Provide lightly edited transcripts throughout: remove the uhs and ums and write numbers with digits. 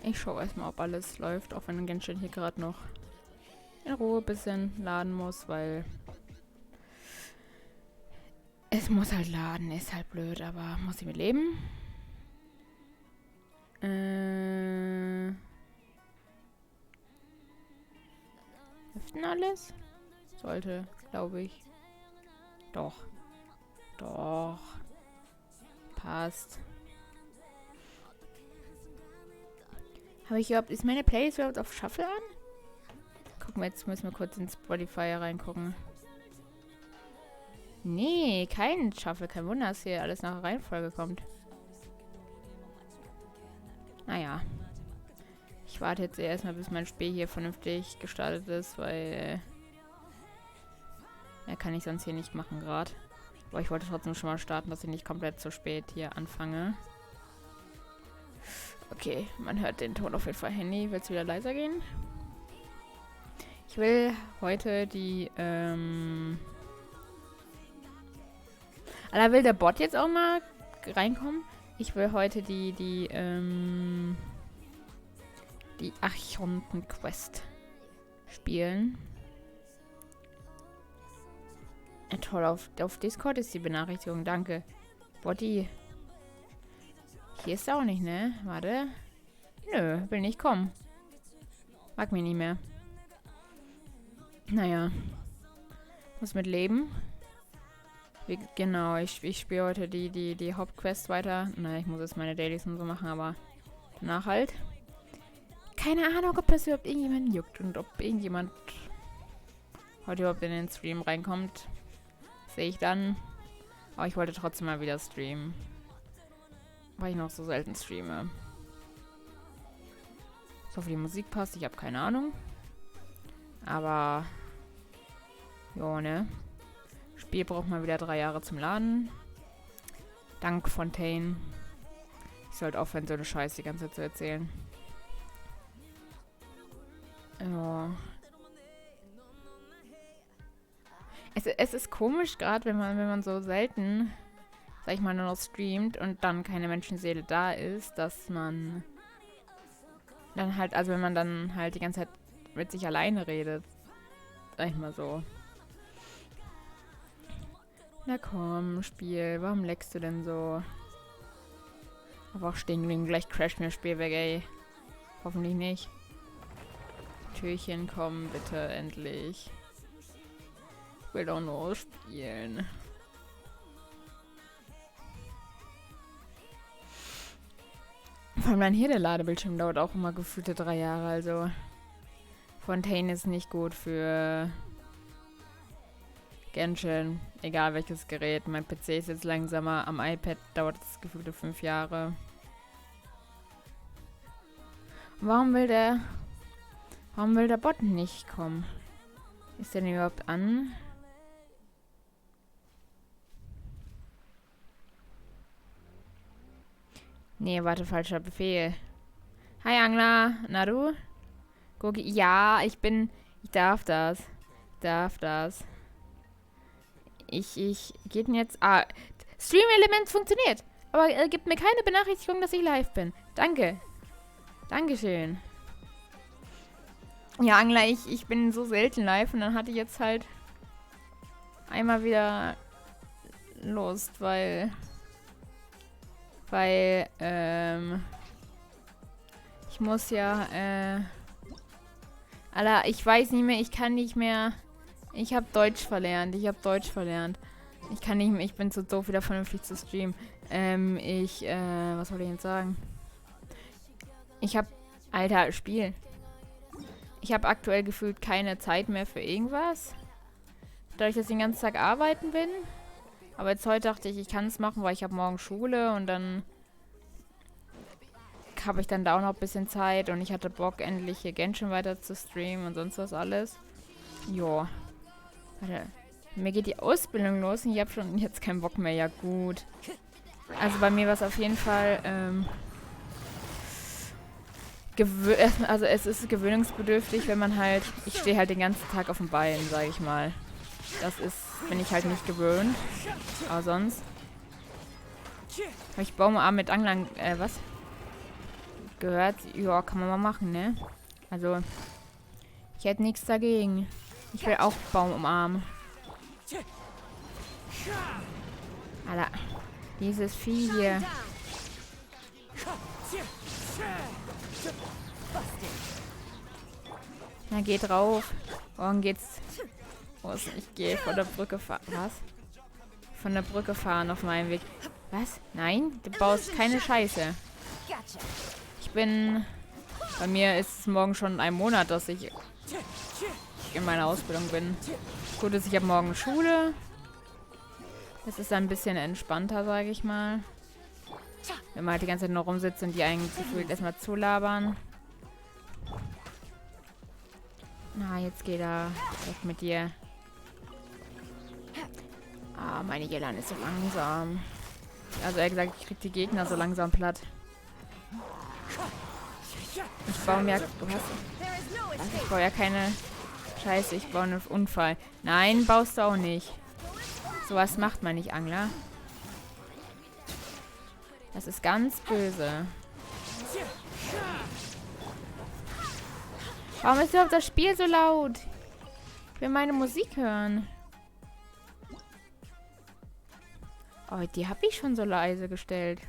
Ich schaue erstmal, ob alles läuft, auch wenn Genshin hier gerade noch in Ruhe ein bisschen laden muss, weil es muss halt laden, ist halt blöd, aber muss ich mit leben. Läuft denn alles? Sollte, glaube ich. Doch. Doch. Passt. Habe ich überhaupt... Ist meine Playlist überhaupt auf Shuffle an? Gucken wir, jetzt müssen wir kurz in Spotify reingucken. Nee, kein Shuffle. Kein Wunder, dass hier alles nach Reihenfolge kommt. Naja. Ich warte jetzt erstmal, bis mein Spiel hier vernünftig gestartet ist, weil... mehr kann ich sonst hier nicht machen gerade. Aber ich wollte trotzdem schon mal starten, dass ich nicht komplett zu spät hier anfange. Okay, man hört den Ton auf jeden Fall. Handy, willst du wieder leiser gehen? Ich will heute die, Alter, will der Bot jetzt auch mal reinkommen? Ich will heute die Archon-Quest spielen. Ja, toll, auf Discord ist die Benachrichtigung, danke. Botti. Hier ist er auch nicht, ne? Warte. Nö, will nicht kommen. Mag mich nicht mehr. Naja. Muss mit leben. Genau, ich spiele heute die Hauptquest weiter. Na, ich muss jetzt meine Dailies und so machen, aber danach halt. Keine Ahnung, ob das überhaupt irgendjemand juckt und ob irgendjemand heute überhaupt in den Stream reinkommt. Sehe ich dann. Aber ich wollte trotzdem mal wieder streamen. Weil ich noch so selten streame. Ich hoffe, die Musik passt. Ich habe keine Ahnung. Aber... jo, ne? Spiel braucht mal wieder 3 Jahre zum Laden. Dank Fontaine. Ich sollte aufhören, so eine Scheiße die ganze Zeit zu erzählen. Ja. Es ist komisch, gerade wenn man so selten, sag ich mal, nur noch streamt und dann keine Menschenseele da ist, dass man dann halt, also wenn man dann halt die ganze Zeit mit sich alleine redet. Sag ich mal so. Na komm, Spiel, warum leckst du denn so? Aber auch stehen geblieben, gleich crasht mir das Spiel weg, ey. Hoffentlich nicht. Türchen, komm, bitte, endlich. Ich will doch nur spielen. Vor allem dann hier der Ladebildschirm dauert auch immer gefühlte 3 Jahre, also Fontaine ist nicht gut für Genshin, egal welches Gerät. Mein PC ist jetzt langsamer, am iPad dauert es gefühlte 5 Jahre. Warum will der Bot nicht kommen? Ist der denn überhaupt an? Nee, warte, falscher Befehl. Hi Angler, na du? Gogi, ja, ich darf das. Ich geht denn jetzt, Stream-Element funktioniert, aber gibt mir keine Benachrichtigung, dass ich live bin. Danke. Dankeschön. Ja, Angler, ich bin so selten live und dann hatte ich jetzt halt einmal wieder Lust, weil ich muss ja, Alter, ich weiß nicht mehr, ich kann nicht mehr, ich habe Deutsch verlernt. Ich kann nicht mehr, ich bin zu doof, wieder vernünftig zu streamen. Was soll ich jetzt sagen? Alter, Spiel. Ich habe aktuell gefühlt keine Zeit mehr für irgendwas. Dadurch, dass ich den ganzen Tag arbeiten bin. Aber jetzt heute dachte ich kann es machen, weil ich habe morgen Schule und dann habe ich dann da auch noch ein bisschen Zeit und ich hatte Bock, endlich hier Genshin weiter zu streamen und sonst was alles. Jo. Warte. Mir geht die Ausbildung los und ich habe schon jetzt keinen Bock mehr. Ja, gut. Also bei mir war es auf jeden Fall, also es ist gewöhnungsbedürftig, wenn man halt, ich stehe halt den ganzen Tag auf dem Bein, sage ich mal. Bin ich halt nicht gewöhnt. Aber sonst habe ich Baumarm mit Anglern, was? gehört, ja, kann man mal machen, ne? Also, ich hätte nichts dagegen. Ich will auch Baum umarmen. Alter, dieses Vieh hier. Na, geht drauf. Morgen geht's. Oh, ich gehe von der Brücke fahren. Was? Von der Brücke fahren auf meinem Weg. Was? Nein? Du baust keine Scheiße. Ich bin... Bei mir ist es morgen schon ein Monat, dass ich in meiner Ausbildung bin. Gut ist, ich habe morgen Schule. Es ist ein bisschen entspannter, sage ich mal. Wenn man halt die ganze Zeit nur rumsitzt und die eigentlich gefühlt erstmal zulabern. Na, jetzt geht er weg mit dir. Ah, meine Yelan ist so langsam. Also eher gesagt, ich krieg die Gegner so langsam platt. Ich baue mir... Ich baue ja keine... Scheiße, ich baue einen Unfall. Nein, baust du auch nicht. Sowas macht man nicht, Angler. Das ist ganz böse. Warum ist überhaupt das Spiel so laut? Ich will meine Musik hören. Oh, die habe ich schon so leise gestellt.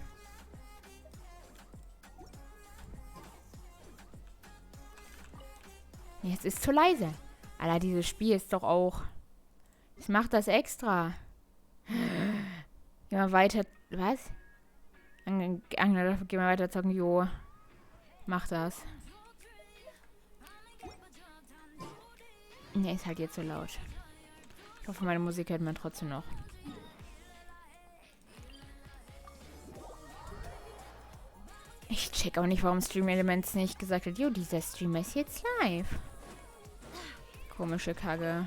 Jetzt ist zu leise. Alter, dieses Spiel ist doch auch... Ich mach das extra. Geh mal weiter... Was? Angler, geh mal weiter zocken. Jo. Mach das. Ne, ist halt jetzt so laut. Ich hoffe, meine Musik hört man trotzdem noch. Ich check auch nicht, warum Stream Elements nicht gesagt hat, jo, dieser Streamer ist jetzt live. Komische Kacke.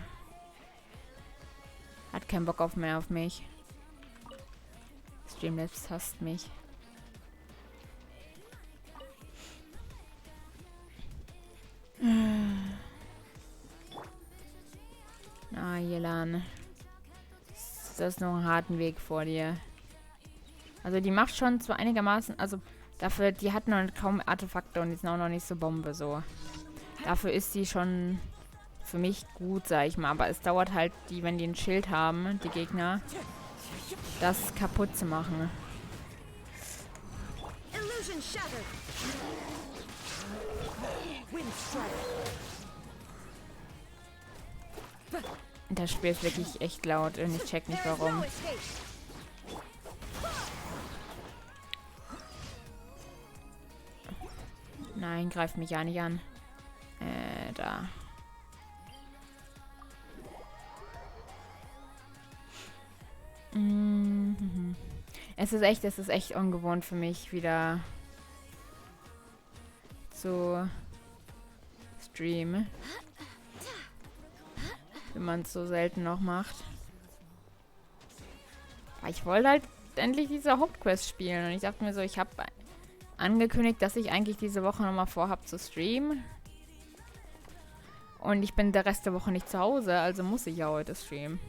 Hat keinen Bock mehr auf mich. Streamlabs hasst mich. Ah, Yelan. Das ist noch einen harten Weg vor dir. Also die macht schon zwar einigermaßen, also dafür, die hat noch kaum Artefakte und die sind auch noch nicht so Bombe so. Dafür ist sie schon für mich gut, sag ich mal. Aber es dauert halt, wenn die ein Schild haben, die Gegner, das kaputt zu machen. Das Spiel ist wirklich echt laut und ich check nicht warum. Nein, greift mich ja nicht an. Da. Es ist echt ungewohnt für mich, wieder zu streamen. Wenn man es so selten noch macht. Aber ich wollte halt endlich diese Hauptquest spielen. Und ich dachte mir so, ich habe angekündigt, dass ich eigentlich diese Woche nochmal vorhabe zu streamen. Und ich bin der Rest der Woche nicht zu Hause, also muss ich ja heute streamen.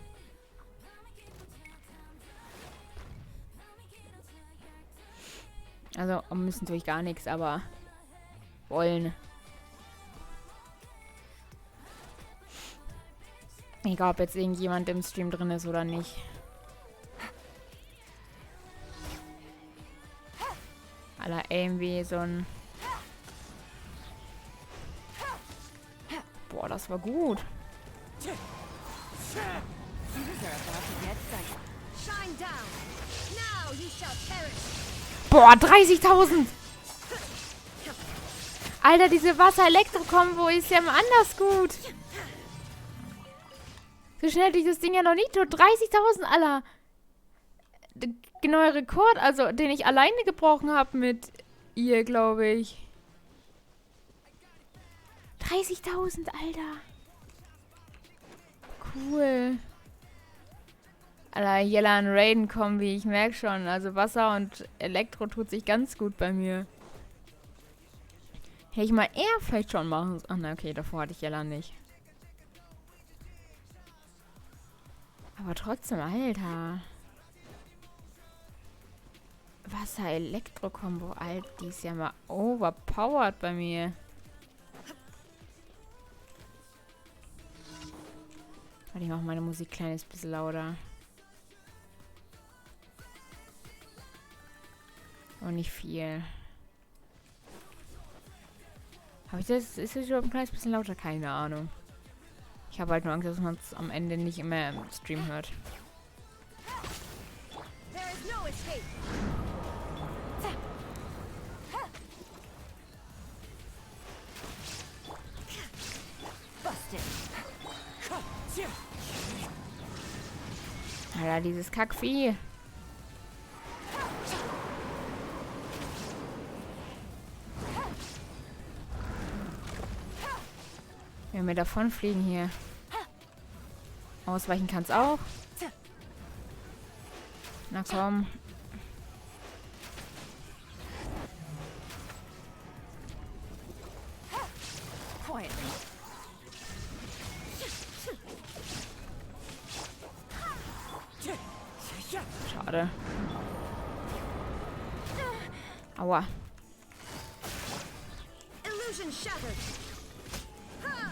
Also müssen tue ich gar nichts, aber wollen. Egal, ob jetzt irgendjemand im Stream drin ist oder nicht. Alter, irgendwie so ein... Boah, das war gut. Boah, 30.000! Alter, diese Wasser-Elektro-Kombo ist ja anders gut. So schnell hätte ich das Ding ja noch nicht tot. 30.000, Alter. Neuer Rekord, also den ich alleine gebrochen habe mit ihr, glaube ich. 30.000, Alter. Cool. Alter, Yelan Raiden Kombi, ich merke schon. Also Wasser und Elektro tut sich ganz gut bei mir. Hätte ich mal eher vielleicht schon machen. Ach na, okay, davor hatte ich Yelan nicht. Aber trotzdem, Alter. Wasser-Elektro-Kombo. Alter, die ist ja mal overpowered bei mir. Warte, ich mache meine Musik ein kleines bisschen lauter. Und nicht viel. Habe ich das? Ist das überhaupt ein kleines bisschen lauter? Keine Ahnung. Ich habe halt nur Angst, dass man es am Ende nicht immer im Stream hört. Alter, dieses Kackvieh. Wenn wir davon fliegen hier. Ausweichen kann's auch. Na komm. Schade. Aua.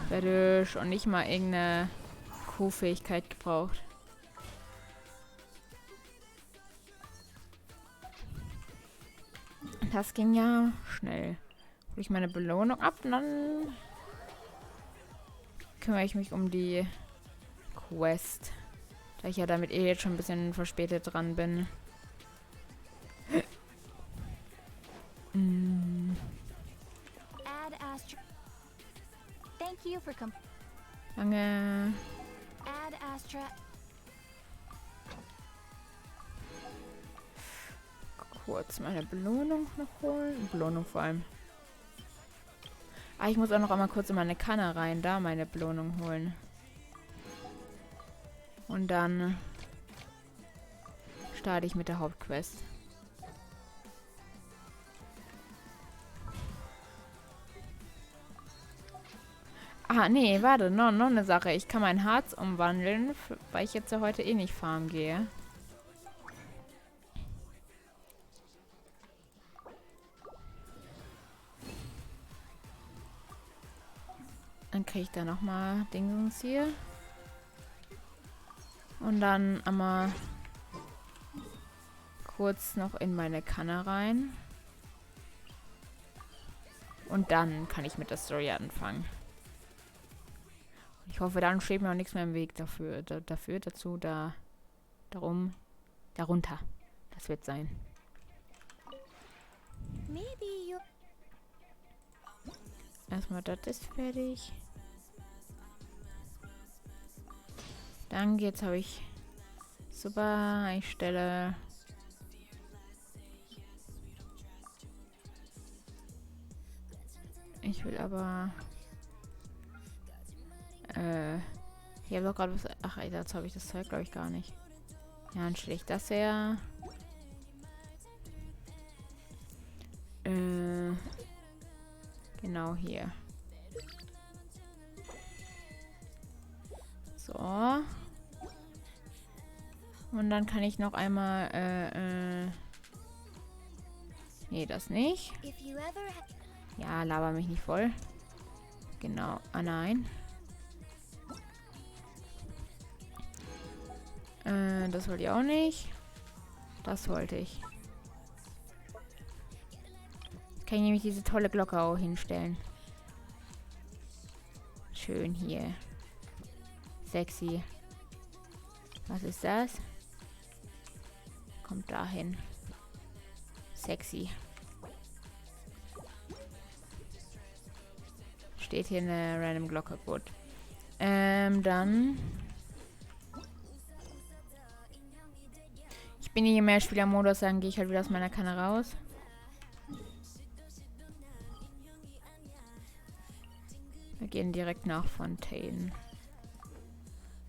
Fertig. Und nicht mal irgendeine Q-Fähigkeit gebraucht. Das ging ja schnell. Hol ich meine Belohnung ab und dann kümmere ich mich um die Quest. Da ich ja damit jetzt schon ein bisschen verspätet dran bin. Danke. Kurz meine Belohnung noch holen. Belohnung vor allem. Ah, ich muss auch noch einmal kurz in meine Kanne rein, da meine Belohnung holen. Und dann starte ich mit der Hauptquest. Ah, nee, warte, noch eine Sache. Ich kann mein Harz umwandeln, weil ich jetzt ja heute eh nicht farmen gehe. Dann kriege ich da nochmal Dingens hier. Und dann einmal kurz noch in meine Kanne rein. Und dann kann ich mit der Story anfangen. Ich hoffe, dann steht mir auch nichts mehr im Weg darunter. Das wird sein. Erstmal, das ist fertig. Danke, jetzt habe ich... Super, ich stelle... Ich will aber... Hier habe ich doch gerade was... Ach, dazu habe ich das Zeug, glaube ich, gar nicht. Ja, dann stelle ich das her. Genau hier. So. Und dann kann ich noch einmal, nee, das nicht. Ja, laber mich nicht voll. Genau. Ah, nein. Das wollte ich auch nicht. Das wollte ich. Jetzt kann ich nämlich diese tolle Glocke auch hinstellen. Schön hier. Sexy. Was ist das? Kommt dahin. Sexy. Steht hier eine random Glocke. Gut. Dann... Ich bin hier im Mehrspieler-Modus, dann gehe ich halt wieder aus meiner Kanne raus. Wir gehen direkt nach Fontaine.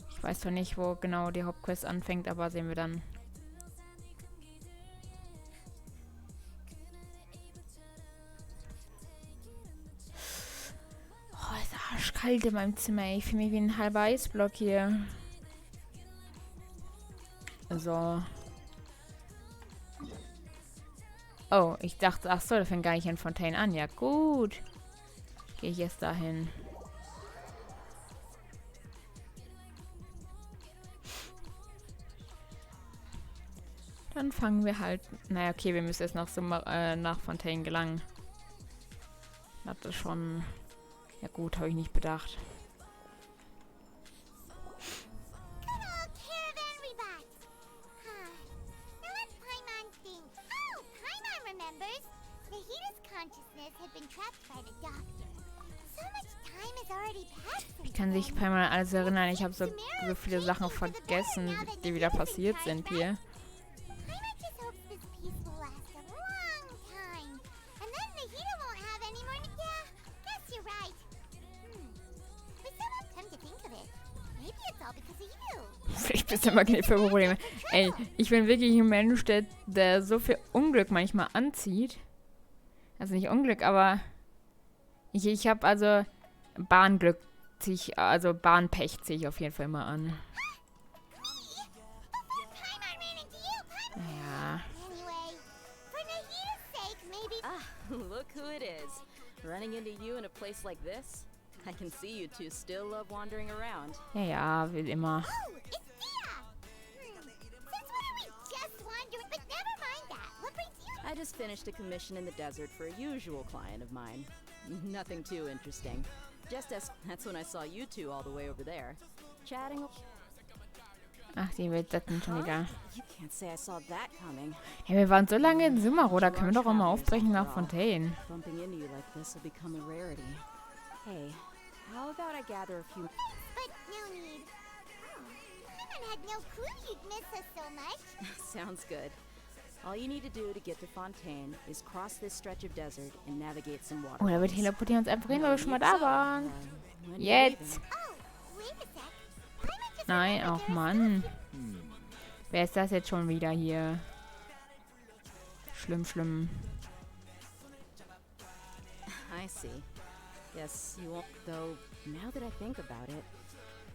Ich weiß zwar nicht, wo genau die Hauptquest anfängt, aber sehen wir dann. Oh, ist arschkalt in meinem Zimmer, ey. Ich fühle mich wie ein halber Eisblock hier. So. Oh, ich dachte, ach so, da fängt gar nicht in Fontaine an. Ja, gut. Gehe ich jetzt dahin. Dann fangen wir halt... Naja, okay, wir müssen jetzt nach Fontaine gelangen. Das ist schon... Ja gut, habe ich nicht bedacht. Ich kann sich bei mal alles erinnern. Ich habe so viele Sachen vergessen, die wieder passiert sind hier. Vielleicht bist du immer für Probleme. Ey, ich bin wirklich ein Mensch, der so viel Unglück manchmal anzieht. Also nicht Unglück, aber ich habe also Bahnglück, also Bahnpech ziehe ich auf jeden Fall immer an. Ja. Look who it is. Running into you in a place like this? I can see you two still love wandering around. Ja, wie immer. I just finished a commission in the desert for a usual client of mine. Nothing too interesting. That's when I saw you two all the way over there. Chatting. Ach, die wird das schon wieder. You can't say I saw that coming. Hey, wir waren so lange in Sumeru, da können wir doch auch mal aufbrechen nach Fontaine. Bumping into you like this will become a rarity. Hey, how about I gather a few... But no need. I had no clue you'd miss us so much. Sounds good. All you need to do to get to Fontaine is cross this stretch of desert and navigate some water. Oh, da wir teleportieren uns einfach hin, weil wir schon mal da waren. Jetzt. Nein, auch Mann. Wer ist das jetzt schon wieder hier? Schlimm, schlimm. I see. Yes, you won't. Though, now that I think about it,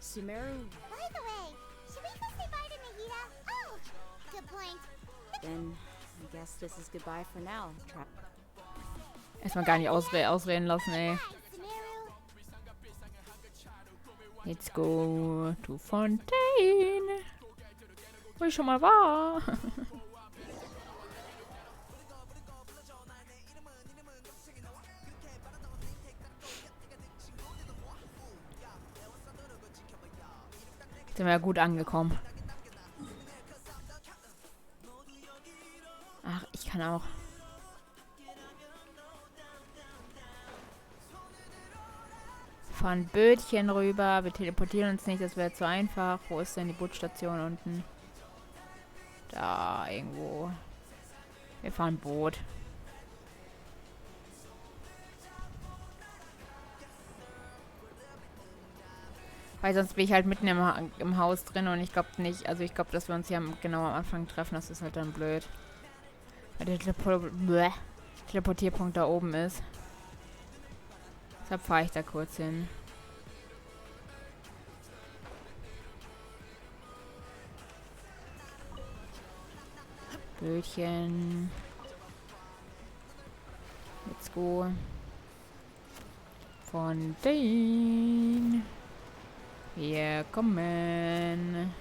Sumeru... By the way, should we go say bye to Nahida? Oh, good point. Then, I guess this is goodbye for now. Erstmal gar nicht ausreden lassen, ey. Let's go to Fontaine. Wo ich schon mal war. Sind wir ja gut angekommen. Ach, ich kann auch. Fahren Bötchen rüber. Wir teleportieren uns nicht, das wäre zu einfach. Wo ist denn die Bootstation unten? Da irgendwo. Wir fahren Boot. Weil sonst bin ich halt mitten im Haus drin und ich glaube nicht, also ich glaube, dass wir uns hier genau am Anfang treffen, das ist halt dann blöd. Weil der Teleportierpunkt da oben ist. Deshalb fahre ich da kurz hin. Bötchen. Let's go. Fontaine. Wir kommen.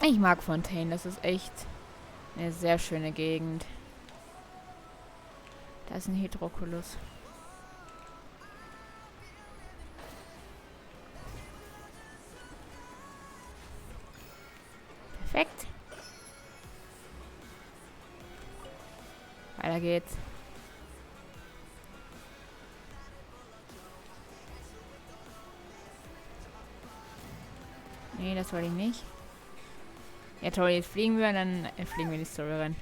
Ich mag Fontaine, das ist echt eine sehr schöne Gegend. Da ist ein Hydroculus. Perfekt. Weiter geht's. Nee, das wollte ich nicht. Ja toll, jetzt fliegen wir und dann fliegen wir in die Story rein.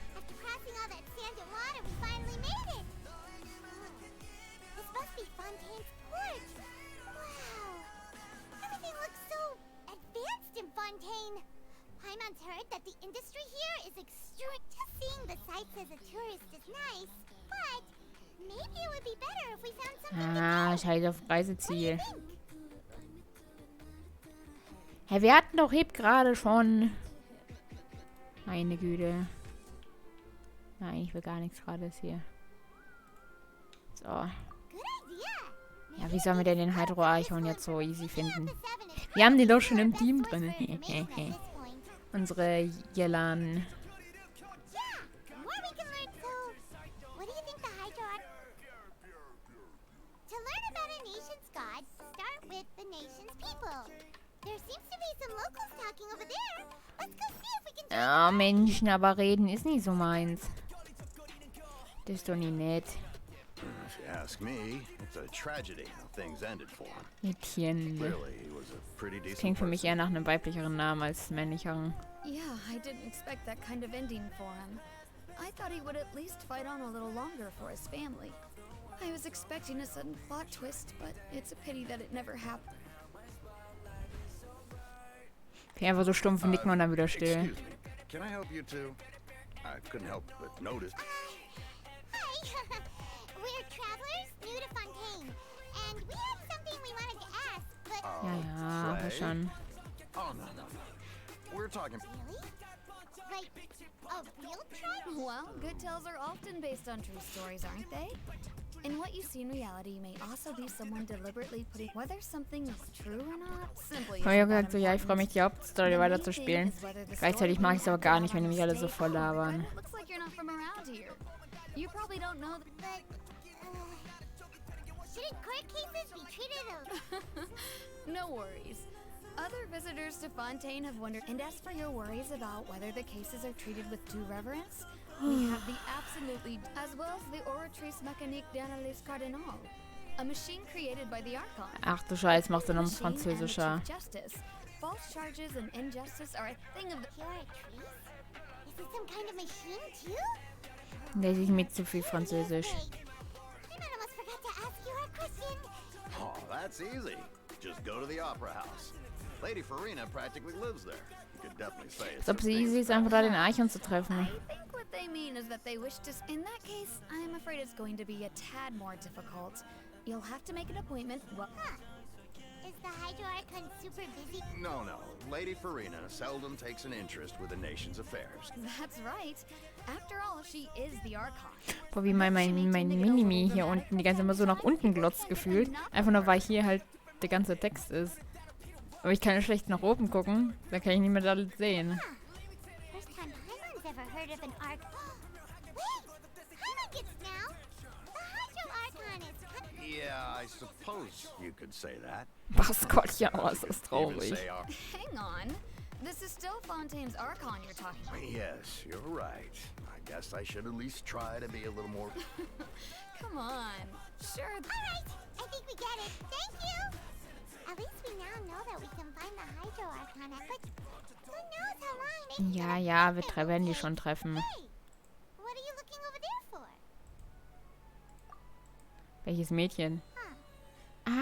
Ah, scheiße auf Reiseziel. Hä, wir hatten doch eben gerade schon. Meine Güte. Nein, ich will gar nichts gratis hier. So. Good idea. Ja, wie sollen wir denn den Hydro-Archon jetzt so easy finden? Wir haben den doch schon im Team drin. Unsere Yelan. Yeah, more we can learn. So, what do you think the Hydro are? To learn about a nation's gods, start with the nation's people. There seems to be some locals talking over there. Let's go see if we can. Ja, Menschen, aber reden ist nie so meins. Das ist doch nie nett. If you ask me, it's a tragedy how things ended for him. Mädchen. Clearly, he was a pretty decent Klingt für mich person. eher nach einem weiblicheren Namen als männlicheren. Yeah, I didn't expect that kind of ending for him. I thought he would at least fight on a little longer for his family. I was expecting a sudden plot twist, but it's a pity that it never happened. Ich einfach so stumpf nicken und dann wieder still. Excuse me. Can I help you too? I couldn't help but notice. Hi. We're travelers new to Fontaine, and we had something we wanted to ask, but Ja, Frey? schon. Oh, no. We're talking. really? Like a real tribe? Well, good tales are often based on true stories, aren't they? And what you see in reality may also be someone deliberately putting whether something is true or not. Simply Ich habe ja isn't that gesagt, so, ja, ich freue mich, die Hauptstory The main weiter zu thing spielen. is whether the Gleichzeitig story mag ich es aber will gar have nicht, wenn die mich alle so mistake. voll labern. Kinda looks like you're not from around here. You probably don't know But shouldn't court cases be treated No worries. Other visitors to Fontaine have wondered. And as for your worries about whether the cases are treated with due reverence, we have the absolutely, as well as the Oratrice Mécanique d'Analyse Cardinal, a machine created by the Archon. Ach du Scheiß, macht er noch Machine and the französischer. Chief Justice. False charges and injustice are a thing of the pure trees? Is it some kind of machine too? Der ist mit zu viel Französisch. I might almost forgot to ask you a question. Oh, that's easy. Just go to the opera house. Lady Farina practically lives there. You could definitely say it's Als ob as es big easy as ist, einfach da den Archon zu treffen. I think what they mean is that they wish to. In that case, I'm afraid it's going to be a tad more difficult. You'll have to make an appointment. Well, Huh. Is the Hydro Archon super busy? No. Lady Farina seldom takes an interest with the nation's affairs. that's right. After all, she is the Archon. Boah, wie mein Minimi hier unten die ganze Zeit immer so nach unten glotzt gefühlt. Einfach nur, weil hier halt der ganze Text ist. Aber ich kann ja schlecht nach oben gucken. Da kann ich nicht mehr alles sehen. First time Paimon's ever heard of an Arch. Wait! Paimon gets now! The Hydro Archon is Yeah, I suppose you could say that. Maskottchen, oh, ist das Even traurig. say our... Hang on. This is still Fontaine's Archon you're talking about. Yes, you're right. I guess I should at least try to be a little more... Come on. Sure. Alright! I think we get it. Thank you! At least we now know that we can find the Hydro Archon at, but who knows how long they Ja, wir werden die schon treffen. Hey! What are you looking over there for? Welches Mädchen? Huh.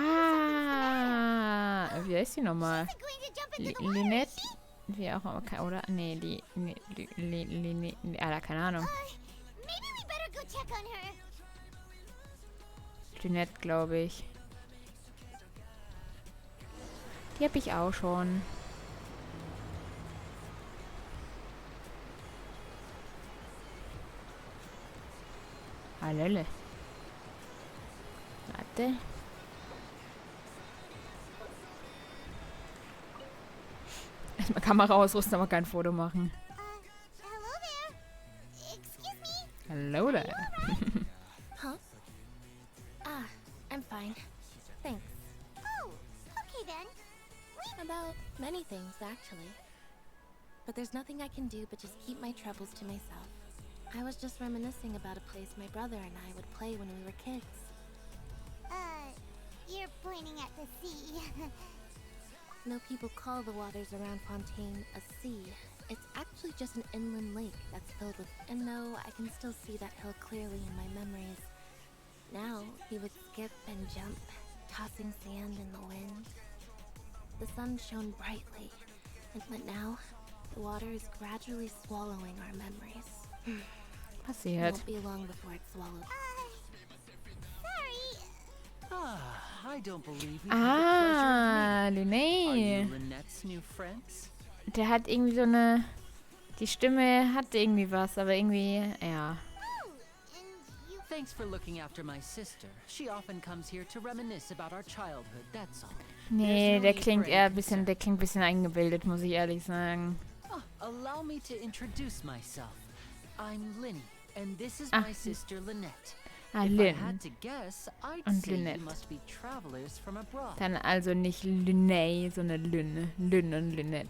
Wie heißt die nochmal? Is it going to jump into the water? Lynette? Wie auch immer, oder? Nee, keine Ahnung. Maybe we better go check on her. Lynette, glaube ich. Die hab ich auch schon. Hallöle. Warte. Erstmal Kamera ausrüsten, aber kein Foto machen. Hello there. Excuse me. Hallo da. Huh? Ah, I'm fine. Thanks. Oh, okay then. About many things, actually. But there's nothing I can do but just keep my troubles to myself. I was just reminiscing about a place my brother and I would play when we were kids. You're pointing at the sea. No people call the waters around Fontaine a sea. It's actually just an inland lake that's filled with... And no, I can still see that hill clearly in my memories. Now, he would skip and jump, tossing sand in the wind. The sun shone brightly, but now, the water is gradually swallowing our memories. It Passiert. won't be long before it's swallowed. Sorry. I don't believe we had the pleasure of meeting. Are Lene. you Lynette's new friends? Der hat irgendwie so eine... Die Stimme hat irgendwie was, aber irgendwie, ja. Thanks for looking after my sister. She often comes here to reminisce about our childhood, that's all. Nee, There's no der need klingt for eher any concern. der klingt ein bisschen eingebildet, muss ich ehrlich sagen. Oh, allow me to introduce myself. I'm Linny, and this is Ah. my sister Lynette. Ah, If I Lynn. had to guess, I'd Und say Lynette. you must be travelers from abroad. Dann also nicht Lynette, sondern Lynn. Lynn und Lynette.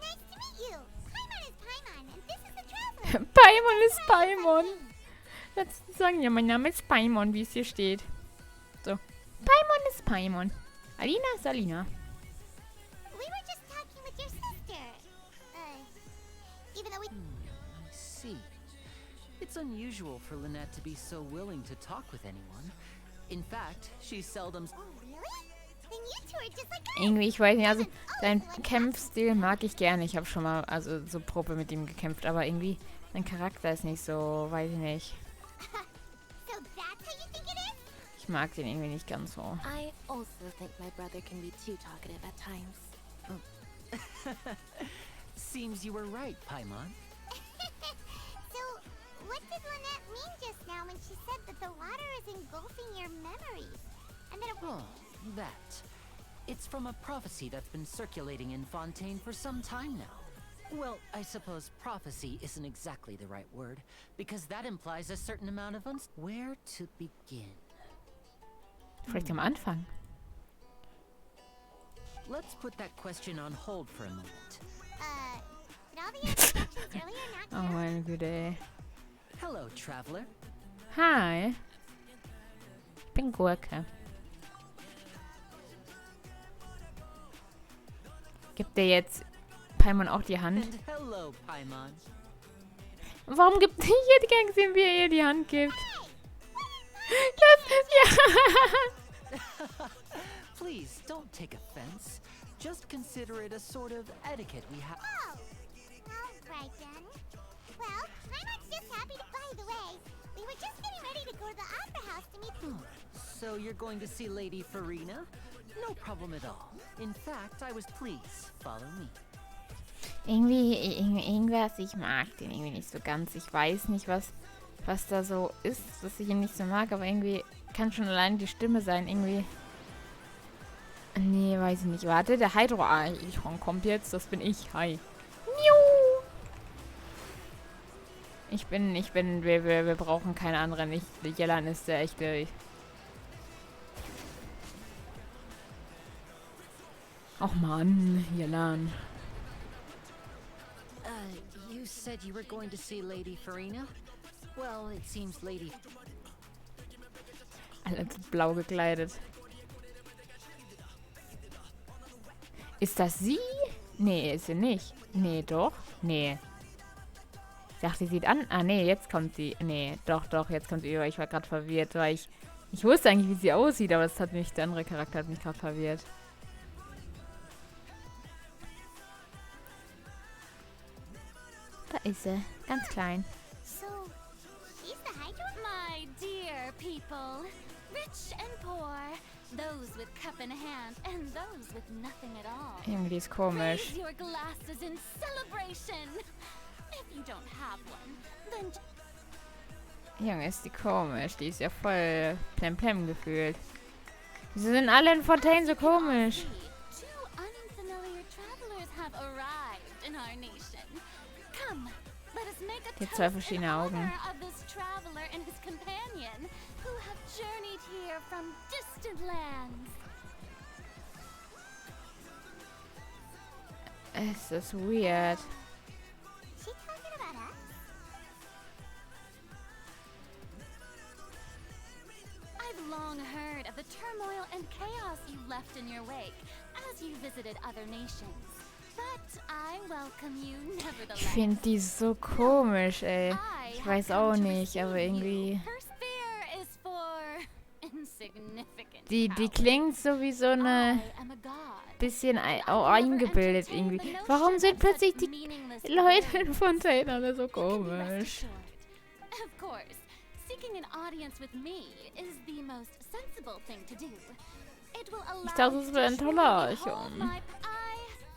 Nice to meet you. Paimon is Paimon, and this is the traveler. Paimon ist Paimon. Jetzt sagen ja, mein Name ist Paimon, wie es hier steht. So. Paimon ist Paimon. Alina ist Alina. We were just talking with your sister. Even though we... I see. It's unusual for Lynette to be so willing to talk with anyone. In fact, she seldom... Oh, really? Then you two are just like... Irgendwie, ich weiß nicht, also dein Kämpfstil mag ich gerne. Ich habe schon mal, also so Probe mit ihm gekämpft, aber irgendwie, sein Charakter ist nicht so, weiß ich nicht. So that's how you think it is? Ich mag den irgendwie nicht ganz so. I also think my brother can be too talkative at times. Seems you were right, Paimon. So, what did Lynette mean just now when she said that the water is engulfing your memories? And that it... Oh, that. It's from a prophecy that's been circulating in Fontaine for some time now. Well, I suppose prophecy isn't exactly the right word, because that implies a certain amount of Where to begin? Vielleicht am Anfang. Let's put that question on hold for a moment. Did all the introductions earlier not Oh meine Güte, ey. Hello, traveler. Hi. Ich bin Gurke. Gibt der jetzt Paimon auch die Hand? And hello, Paimon. Und warum gibt ich hätte gern gesehen, wie er ihr die Hand gibt? Das ist ja. Please, don't take offense. Just consider it a sort of etiquette we have. Oh, all right then. Well, Paimon's just happy to... By the way, we were just getting ready to go to the opera house to meet... So you're going to see Lady Farina? No problem at all. In fact, I was pleased. Follow me. Irgendwas, ich mag den irgendwie nicht so ganz. Ich weiß nicht, was da so ist, dass ich ihn nicht so mag, aber irgendwie kann schon allein die Stimme sein, irgendwie. Nee, weiß ich nicht. Warte, der Hydro-Archon kommt jetzt, das bin ich. Hi. Miau. Wir brauchen keine anderen. Yelan ist der echte. Och Mann, Yelan. You said you were going to see Lady Farina? Well, it seems Lady... Alle blau gekleidet. Ist das sie? Nee, ist sie nicht. Nee, doch. Nee. Ich dachte, sie sieht an. Ah, nee, jetzt kommt sie. Nee, doch, jetzt kommt sie über. Ich war gerade verwirrt, weil ich wusste eigentlich, wie sie aussieht, aber der andere Charakter hat mich gerade verwirrt. Da ist sie. Ganz klein. So, she's the Hydro? My dear people, rich and poor, those with cup in hand and those with nothing at all. Irgendwie ist komisch. Raise your glasses in celebration. If you don't have one, then Junge, ist die komisch. Die ist ja voll plemplem gefühlt. Wieso sind alle in Fontaine so komisch? two unfamiliar travelers have arrived in our nation. Come, let us make a Die hat zwei toast in verschiedene Augen. honor of this traveler and his companion who have journeyed here from distant lands. Es ist weird. She talking about us? I've long heard of the turmoil and chaos you left in your wake as you visited other nations. But I welcome you Ich nevertheless. finde die so komisch, ey. I Ich have weiß come auch to nicht, aber receive irgendwie... you. Her spear is for insignificant Die power. klingt so wie so eine... I am a god. bisschen I eingebildet never irgendwie. entertained the Warum notion sind of plötzlich such die meaningless Leute words. in Fontaine alle so You can rest komisch? assured. Of course, seeking an audience with me is the most sensible thing to do. It will allow dachte, es you wäre to ein toller truly behold Archon. my- I,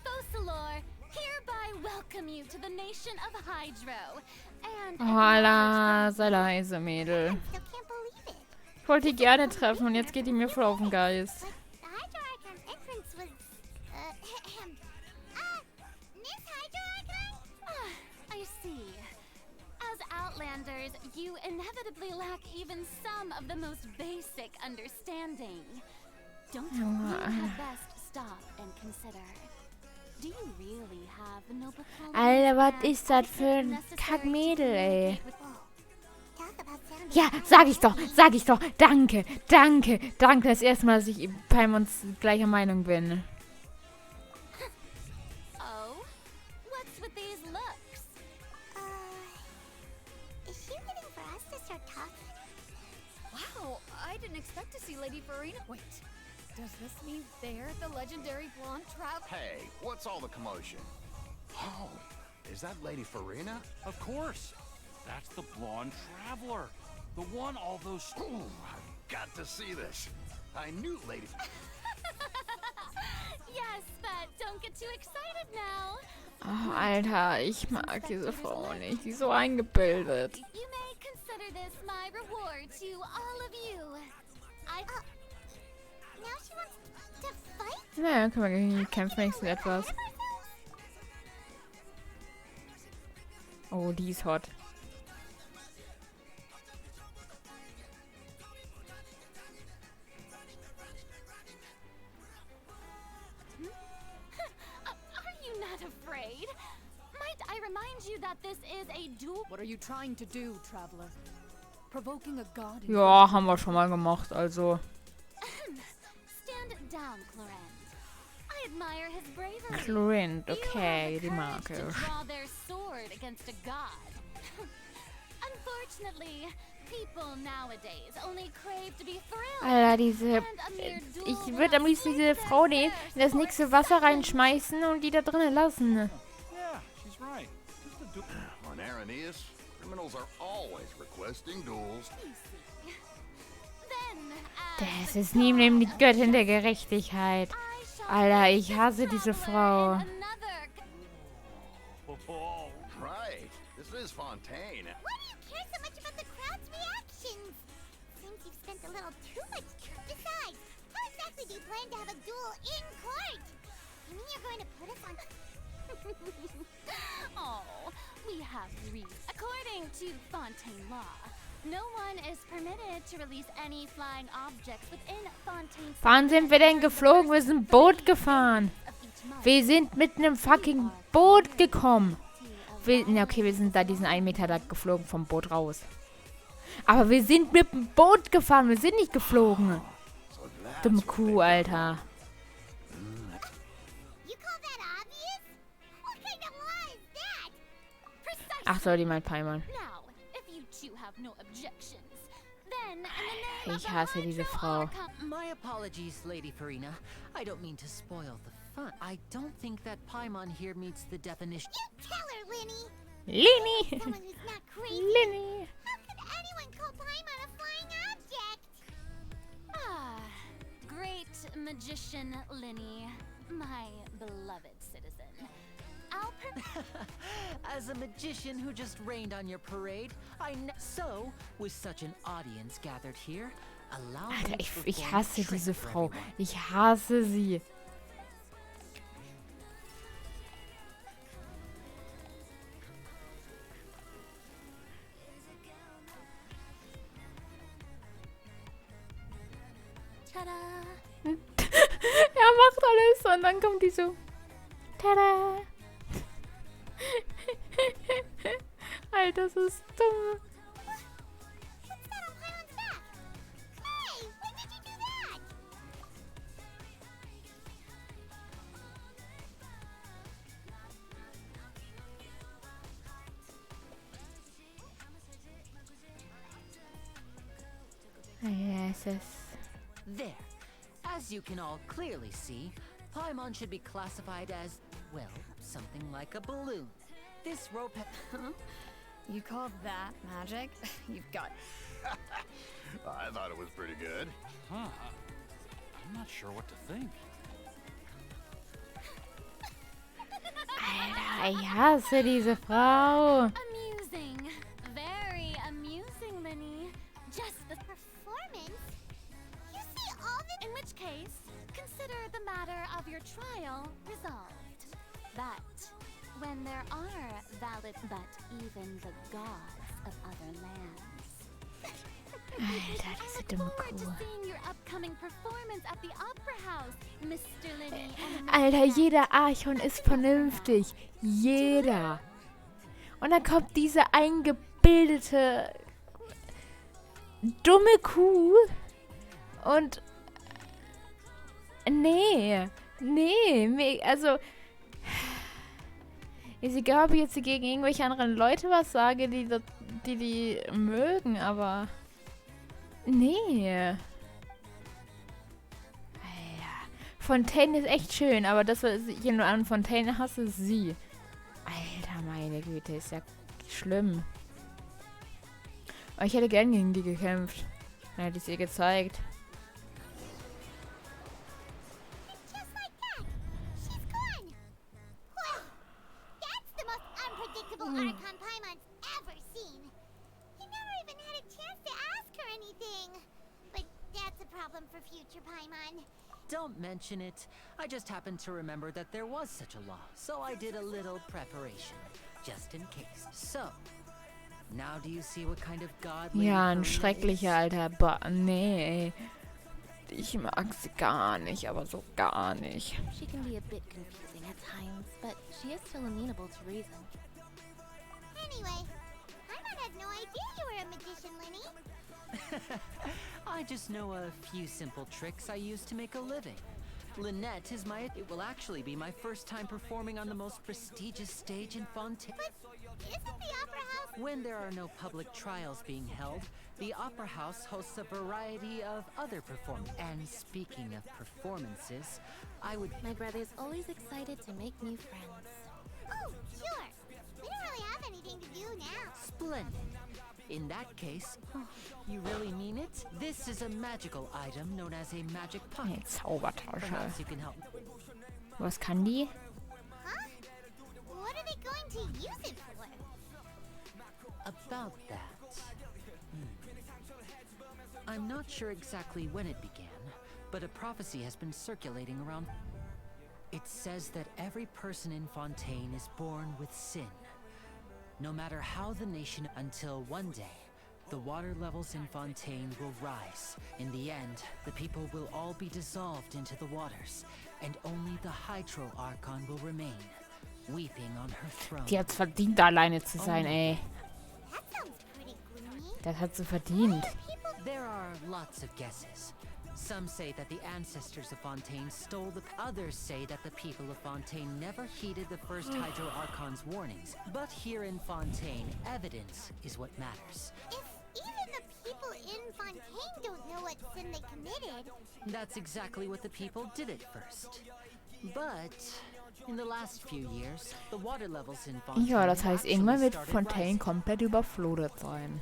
Focalor, hereby welcome you to the nation of Hydro. And Oh, Alter, sei leise, Mädel. Still can't believe it. Ich wollte die gerne treffen und jetzt geht die mir voll auf den Geist. But the Hydro Archon entrance was, Miss Hydro Archon? I see. As Outlanders, you inevitably lack even some of the most basic understanding. Don't you had best stop and consider. Do you really have noble qualities Alter, was and ist das für ein necessary to Kackmädel, ey? communicate with- Talk about sounding Ja, fine. sag ich doch. Danke. Das erste Mal, dass ich bei uns gleicher Meinung bin. Oh? What's with these looks? Is she waiting for us to start talking? Wow, I didn't expect to see Lady Farina. Wait, does this mean they're the legendary blonde traveler? Hey, what's all the commotion? Oh, is that Lady Farina? Of course. That's the blonde traveler. The one all those... Ooh, I've got to see this. I knew Lady... Yes, but don't get too excited now. Oh, Alter, ich mag diese Frau nicht. Die ist so eingebildet. You may consider this my reward to all of you. Now she wants to fight? Naja, können wir gegen die kämpfen wenigstens etwas. Oh, die ist hot. Are you not afraid? Might I remind you that this is a duel? What are you trying to do, traveler? Provoking a god in Ja, haben wir schon mal gemacht, also. Stand down, Clorent. I admire his bravery. Chlorint, You okay, have the die mag courage to ich. draw their sword against a god. Unfortunately, people nowadays only crave to be thrilled. Alter, diese... And a mere duel Ich würde without am liebsten diese slight Frau nehmen, in das thirst nächste for Wasser seconds. reinschmeißen und die da drinnen lassen. Yeah, she's right. Just a duel. On Araneus, criminals are always requesting duels. Then, as Das the ist neben die god of Göttin der justice, Gerechtigkeit. I shall Alter, place ich this hasse diese traveler Frau. in another Oh, Right, this is Fontaine. Why do you care so much about the crowd's reactions? Seems you've spent a little too much. Besides, how exactly do you plan to have a duel in court? You mean you're going to put us on... Oh, we have reason. According to Fontaine law, no one is permitted to release any flying objects within Fontaine's... Wann sind wir denn geflogen? Wir sind Boot gefahren. of each month. Wir sind mit einem fucking Boot gekommen. Ja, okay, wir sind da diesen 1 Meter da geflogen vom Boot raus. Aber wir sind mit dem Boot gefahren. Wir sind nicht geflogen. So that's Dumme what Kuh, Alter. You call that obvious? What kind of law is that? Precisely. Ach so, die meint Paimon. Now, if you two have no objections, then in the name Ich of hasse the diese Hydro Frau. Archon... My apologies, Lady Farina. I don't mean to spoil the fun. I don't think that Paimon here meets the definition. You tell her, Linny. Lini. Someone who's not crazy. Lini. How could anyone call Paimon a flying object? Ah, great magician Linny, my beloved citizen. I'll As a magician who just rained on your parade, so, with such an audience gathered here, allow me Alter, to ich perform a hasse trick diese for Frau. everyone. Ich hasse sie. ta-da! Er macht alles und dann kommt die so. Tada! Alter, das ist dumm. What's that on Paimon's back? Hey, when did you do that? Yes. There. As you can all clearly see, Paimon should be classified as, well, something like a balloon. This rope You call that magic? You've got... I thought it was pretty good. huh. I'm not sure what to think. Alter, ich hasse diese Frau. Amusing. Very amusing, Linny. Just the performance? You see all the— In which case, consider the matter of your trial resolved. But when there are valid— But even the gods of other lands. Alter, diese dumme Forward to Kuh. seeing your upcoming performance at the Opera House, Mr. Linny and Alter, Mr. jeder Archon ist vernünftig. Jeder. Und dann kommt diese eingebildete, dumme Kuh. Und nee, also ist egal, ob ich jetzt gegen irgendwelche anderen Leute was sage, die mögen, aber nee. Alter. Fontaine ist echt schön, aber das, was ich nur an Fontaine hasse, ist sie. Alter, meine Güte, ist ja schlimm. Aber ich hätte gern gegen die gekämpft. Dann hätte ich es ihr gezeigt. Just like that, she's gone. Whew. That's the most unpredictable Archon Paimon's ever seen. He never even had a chance to ask her anything. But that's a problem for future Paimon. Don't mention it. I just happened to remember that there was such a law, so I did a little preparation, just in case. So, now do you see what kind of god Lady Ja, ein Farina schrecklicher is? alter nee, ey. Ich mag sie gar nicht, aber so gar nicht. She can be a bit confusing at times, but she is still amenable to reason. Anyway, Paimon had no idea you were a magician, Linny. I just know a few simple tricks I use to make a living. Lynette is my... It will actually be my first time performing on the most prestigious stage in Fontaine. Isn't the Opera House— When there are no public trials being held, the Opera House hosts a variety of other performances. And speaking of performances, I would... My brother's always excited to make new friends. Oh, sure. We don't really have anything to do now. Splendid. In that case, you really mean it? This is a magical item known as a magic Eine pocket. Zaubertasche. Perhaps you can help. Was kann die? Huh? What are they going to use it for? About that. I'm not sure exactly when it began, but a prophecy has been circulating around. It says that every person in Fontaine is born with sin. No matter how the nation, until one day, the water levels in Fontaine will rise. In the end, the people will all be dissolved into the waters, and only the Hydro Archon will remain, weeping on her throne. Die hat's verdient, alleine zu sein, ey. That sounds pretty gloomy. Das hat sie verdient. There are lots of guesses. Some say that the ancestors of Fontaine stole the... Others say that the people of Fontaine never heeded the first Hydro Archon's warnings. But here in Fontaine, evidence is what matters. If even the people in Fontaine don't know what sin they committed, That's exactly what the people did at first. But in the last few years, the water levels in Fontaine Ja, das heißt, irgendwann actually wird started Fontaine rising. komplett überflutet sein.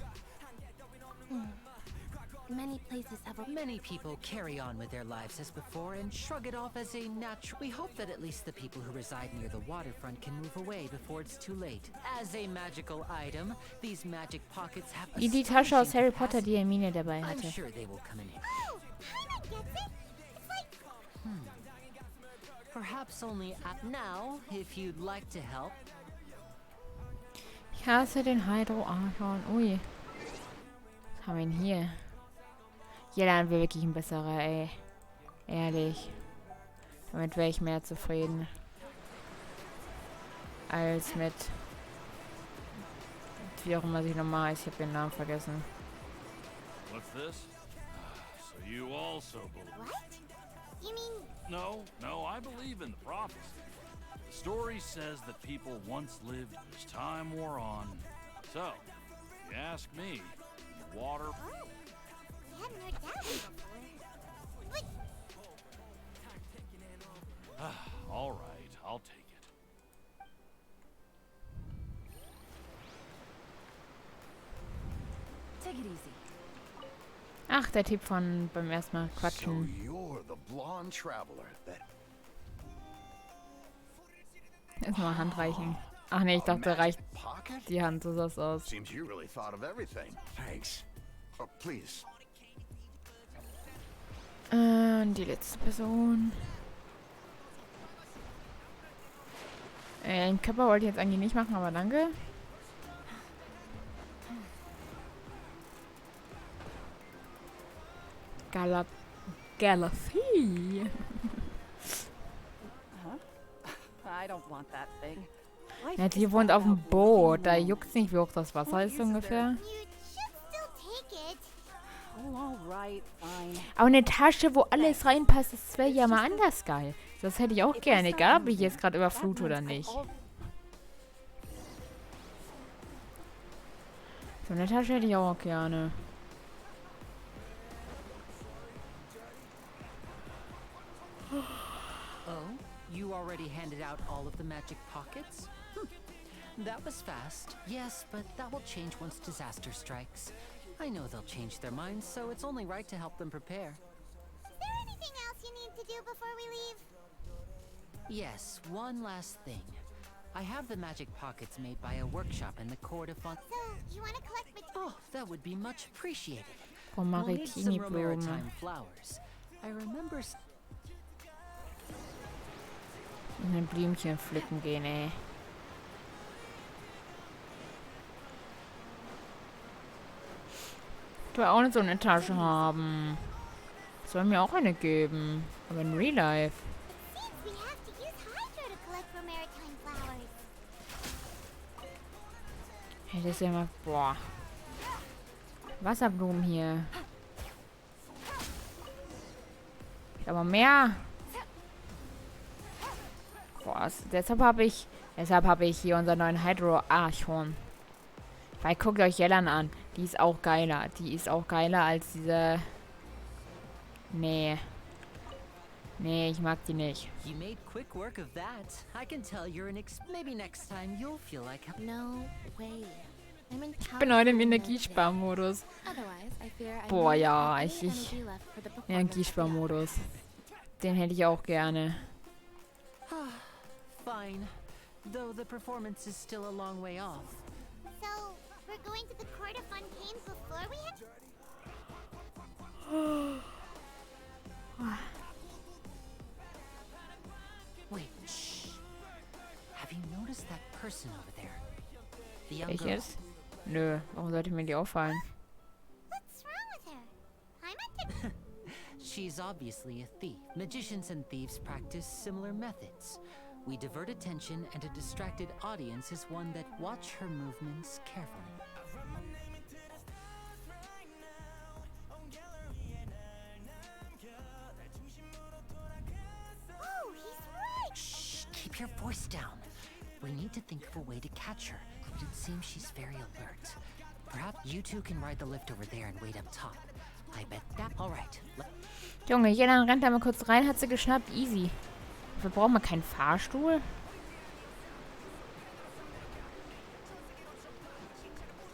Many places have a... Many people carry on with their lives as before and shrug it off as a natural... We hope that at least the people who reside near the waterfront can move away before it's too late. As a magical item, these magic pockets have Wie die Tasche aus astonishing Harry Potter, capacity. die Hermine dabei I'm hatte. sure they will come in handy. oh, Paimon gets it. It's like— Perhaps only at now, if you'd like to help. Ich hasse den Hydro Archon. Ui. Was haben wir denn hier? Yelan wäre wirklich ein besserer, ey. Ehrlich. Damit wäre ich mehr zufrieden. Als mit... Wie auch immer sie nochmal heißt. Ich habe den Namen vergessen. What's this? So you also believe? What? You mean— No, I believe in the prophecy. The story says that people once lived as time wore on. So, if you ask me, water... Oh, I hadn't heard that one before. But All right, I'll take it. Take it easy. Ach, der Typ von beim ersten Mal So quatschen. you're the blonde traveler that... Erstmal Hand reichen. Ach nee, ich dachte, reicht Pocket? die Hand, so sah's aus. Seems you really thought of everything. Thanks. Oh, please. Die letzte Person. Den Körper wollte ich jetzt eigentlich nicht machen, aber danke. Galaxie. I don't want that thing. Ja, die wohnt auf dem Boot. Da juckt's nicht, wie hoch das Wasser ist ungefähr. You should still take it. Oh, all right, fine. Aber eine Tasche, wo alles reinpasst, das wäre ja mal anders geil. Das hätte ich auch gerne, egal ob ich jetzt gerade überflute oder nicht. So eine Tasche hätte ich auch gerne. Oh, you already handed out all of the magic pockets? That was fast. Yes, but that will change once disaster strikes. I know they'll change their minds, so it's only right to help them prepare. Is there anything else you need to do before we leave? Yes, one last thing. I have the magic pockets made by a workshop in the court of Font. So, you want to collect Oh, that would be much appreciated. Oh, We'll need some Maritini-Blumen. maritime flowers. I remember Ein Blümchen pflücken gehen, ey. Ich will auch nicht so eine Tasche haben. Soll mir auch eine geben. Aber in Real Life. Seems we have to use Hydro to collect for maritime flowers. Hey, das ist ja mal... Boah. Wasserblumen hier. Aber mehr. Boah, deshalb habe ich hier unseren neuen Hydro-Archon. Weil guckt euch Yelan an. Die ist auch geiler. Die ist auch geiler als diese... Nee. Nee, ich mag die nicht. you made quick work of that. I can tell you're an maybe next time you'll feel like No way. I'm in Ich bin heute im Energiesparmodus. Otherwise, I fear I Boah, may ja, have any ich- energy left for the performance. Energiesparmodus. Den hätte ich auch gerne. fine. Though the performance is still a long way off. So, we're going to the Court of Fontaine before we head... Wait, shh. Have you noticed that person over there? The young girl. Welches? Nö, warum sollte mir die auffallen? What's wrong with her? I'm at She's obviously a thief. Magicians and thieves practice similar methods. We divert attention, and a distracted audience is one that watch her movements carefully. Oh, he's right! Shh, keep your voice down. We need to think of a way to catch her, but it seems she's very alert. Perhaps you two can ride the lift over there and wait up top. I bet that... Alright, Junge, Yelan rennt da mal kurz rein, hat sie geschnappt. Easy. Wir brauchen mal keinen Fahrstuhl.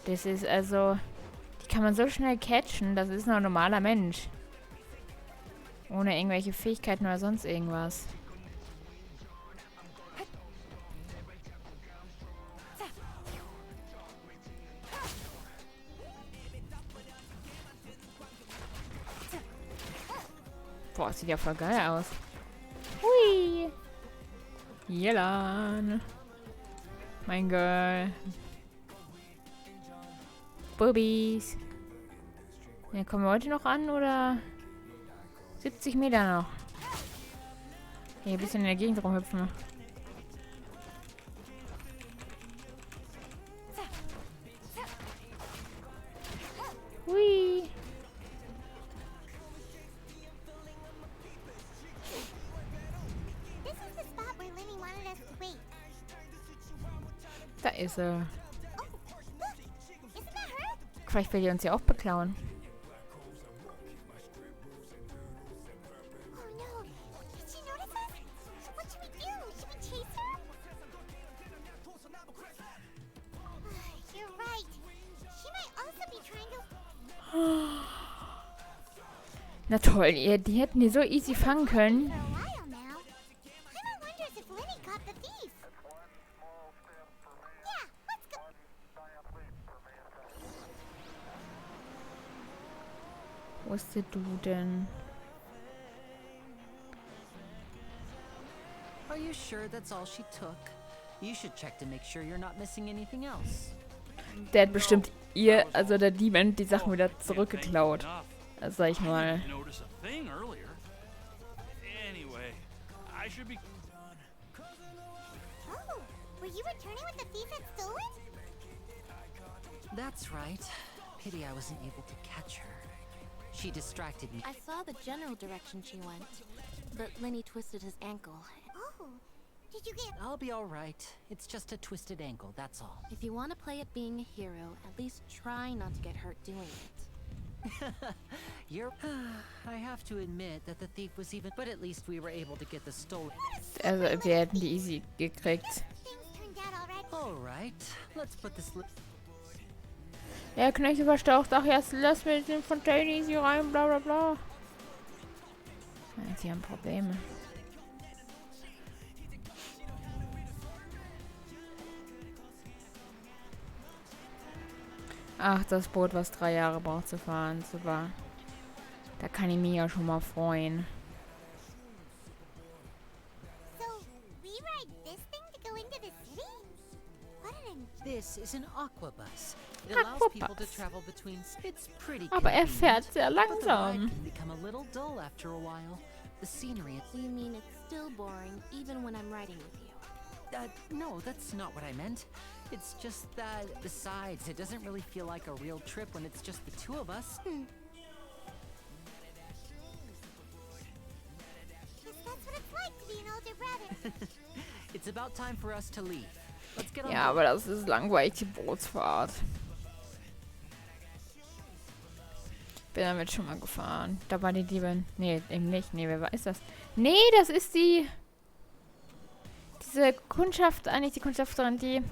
Das ist also... Die kann man so schnell catchen. Das ist nur ein normaler Mensch. Ohne irgendwelche Fähigkeiten oder sonst irgendwas. Boah, sieht ja voll geil aus. Hui. Yelan. Mein Girl. Bubbies. Ja, kommen wir heute noch an, oder? 70 Meter noch. Hier ein bisschen in der Gegend rumhüpfen. Hui. This is the spot where Lenny wanted us to wait. Da ist er. Oh, look! Isn't that her? Vielleicht will die uns ja auch beklauen. Oh no! Did she notice us? What should we do? Should we chase her? You're right. She might also be trying to... Na toll, die hätten die so easy fangen können. For a while now. Paimon wonders if Lenny caught the thief. Wo ist der Du denn? Are you sure that's all she took? You should check to make sure you're not missing anything else. Der hat bestimmt ihr, also der Demon, die Sachen wieder zurückgeklaut. Das sag ich mal. Notice a thing earlier. Anyway, I should be. Oh, were you returning what the thief had stolen? That's right. Pity I wasn't able to catch her. She distracted me. I saw the general direction she went, but Lenny twisted his ankle. Oh, did you get... I'll be all right. It's just a twisted ankle, that's all. If you want to play at being a hero, at least try not to get hurt doing it. You're... I have to admit that the thief was even... But at least we were able to get the stolen... Also, wir hätten die easy gekriegt. Things turned out all right. Alright, let's put this... Der Knecht verstaucht. Ach, jetzt lass mir den Fontaine easy rein, bla bla bla. Ja, sie haben Probleme. Ach, das Boot, was 3 Jahre braucht zu fahren. Super. Da kann ich mich ja schon mal freuen. So, we ride this thing to go into the city? What an... This is an aquabus. It allows people to travel between... It's pretty Aber er fährt sehr But the ride langsam. can become a little dull after a while. The scenery... You mean it's still boring, even when I'm riding with you? No, that's not what I meant. It's just that, besides, it doesn't really feel like a real trip when it's just the two of us. Guess that's what it's like to be an older brother. It's about time for us to leave. Let's get on Ja, aber das ist langweilig, die Bootsfahrt. Bin damit schon mal gefahren. Da war die Diebin. Nee, eben nicht. Nee, wer ist das? Nee, das ist diese Kundschaft, eigentlich die Kundschafterin, die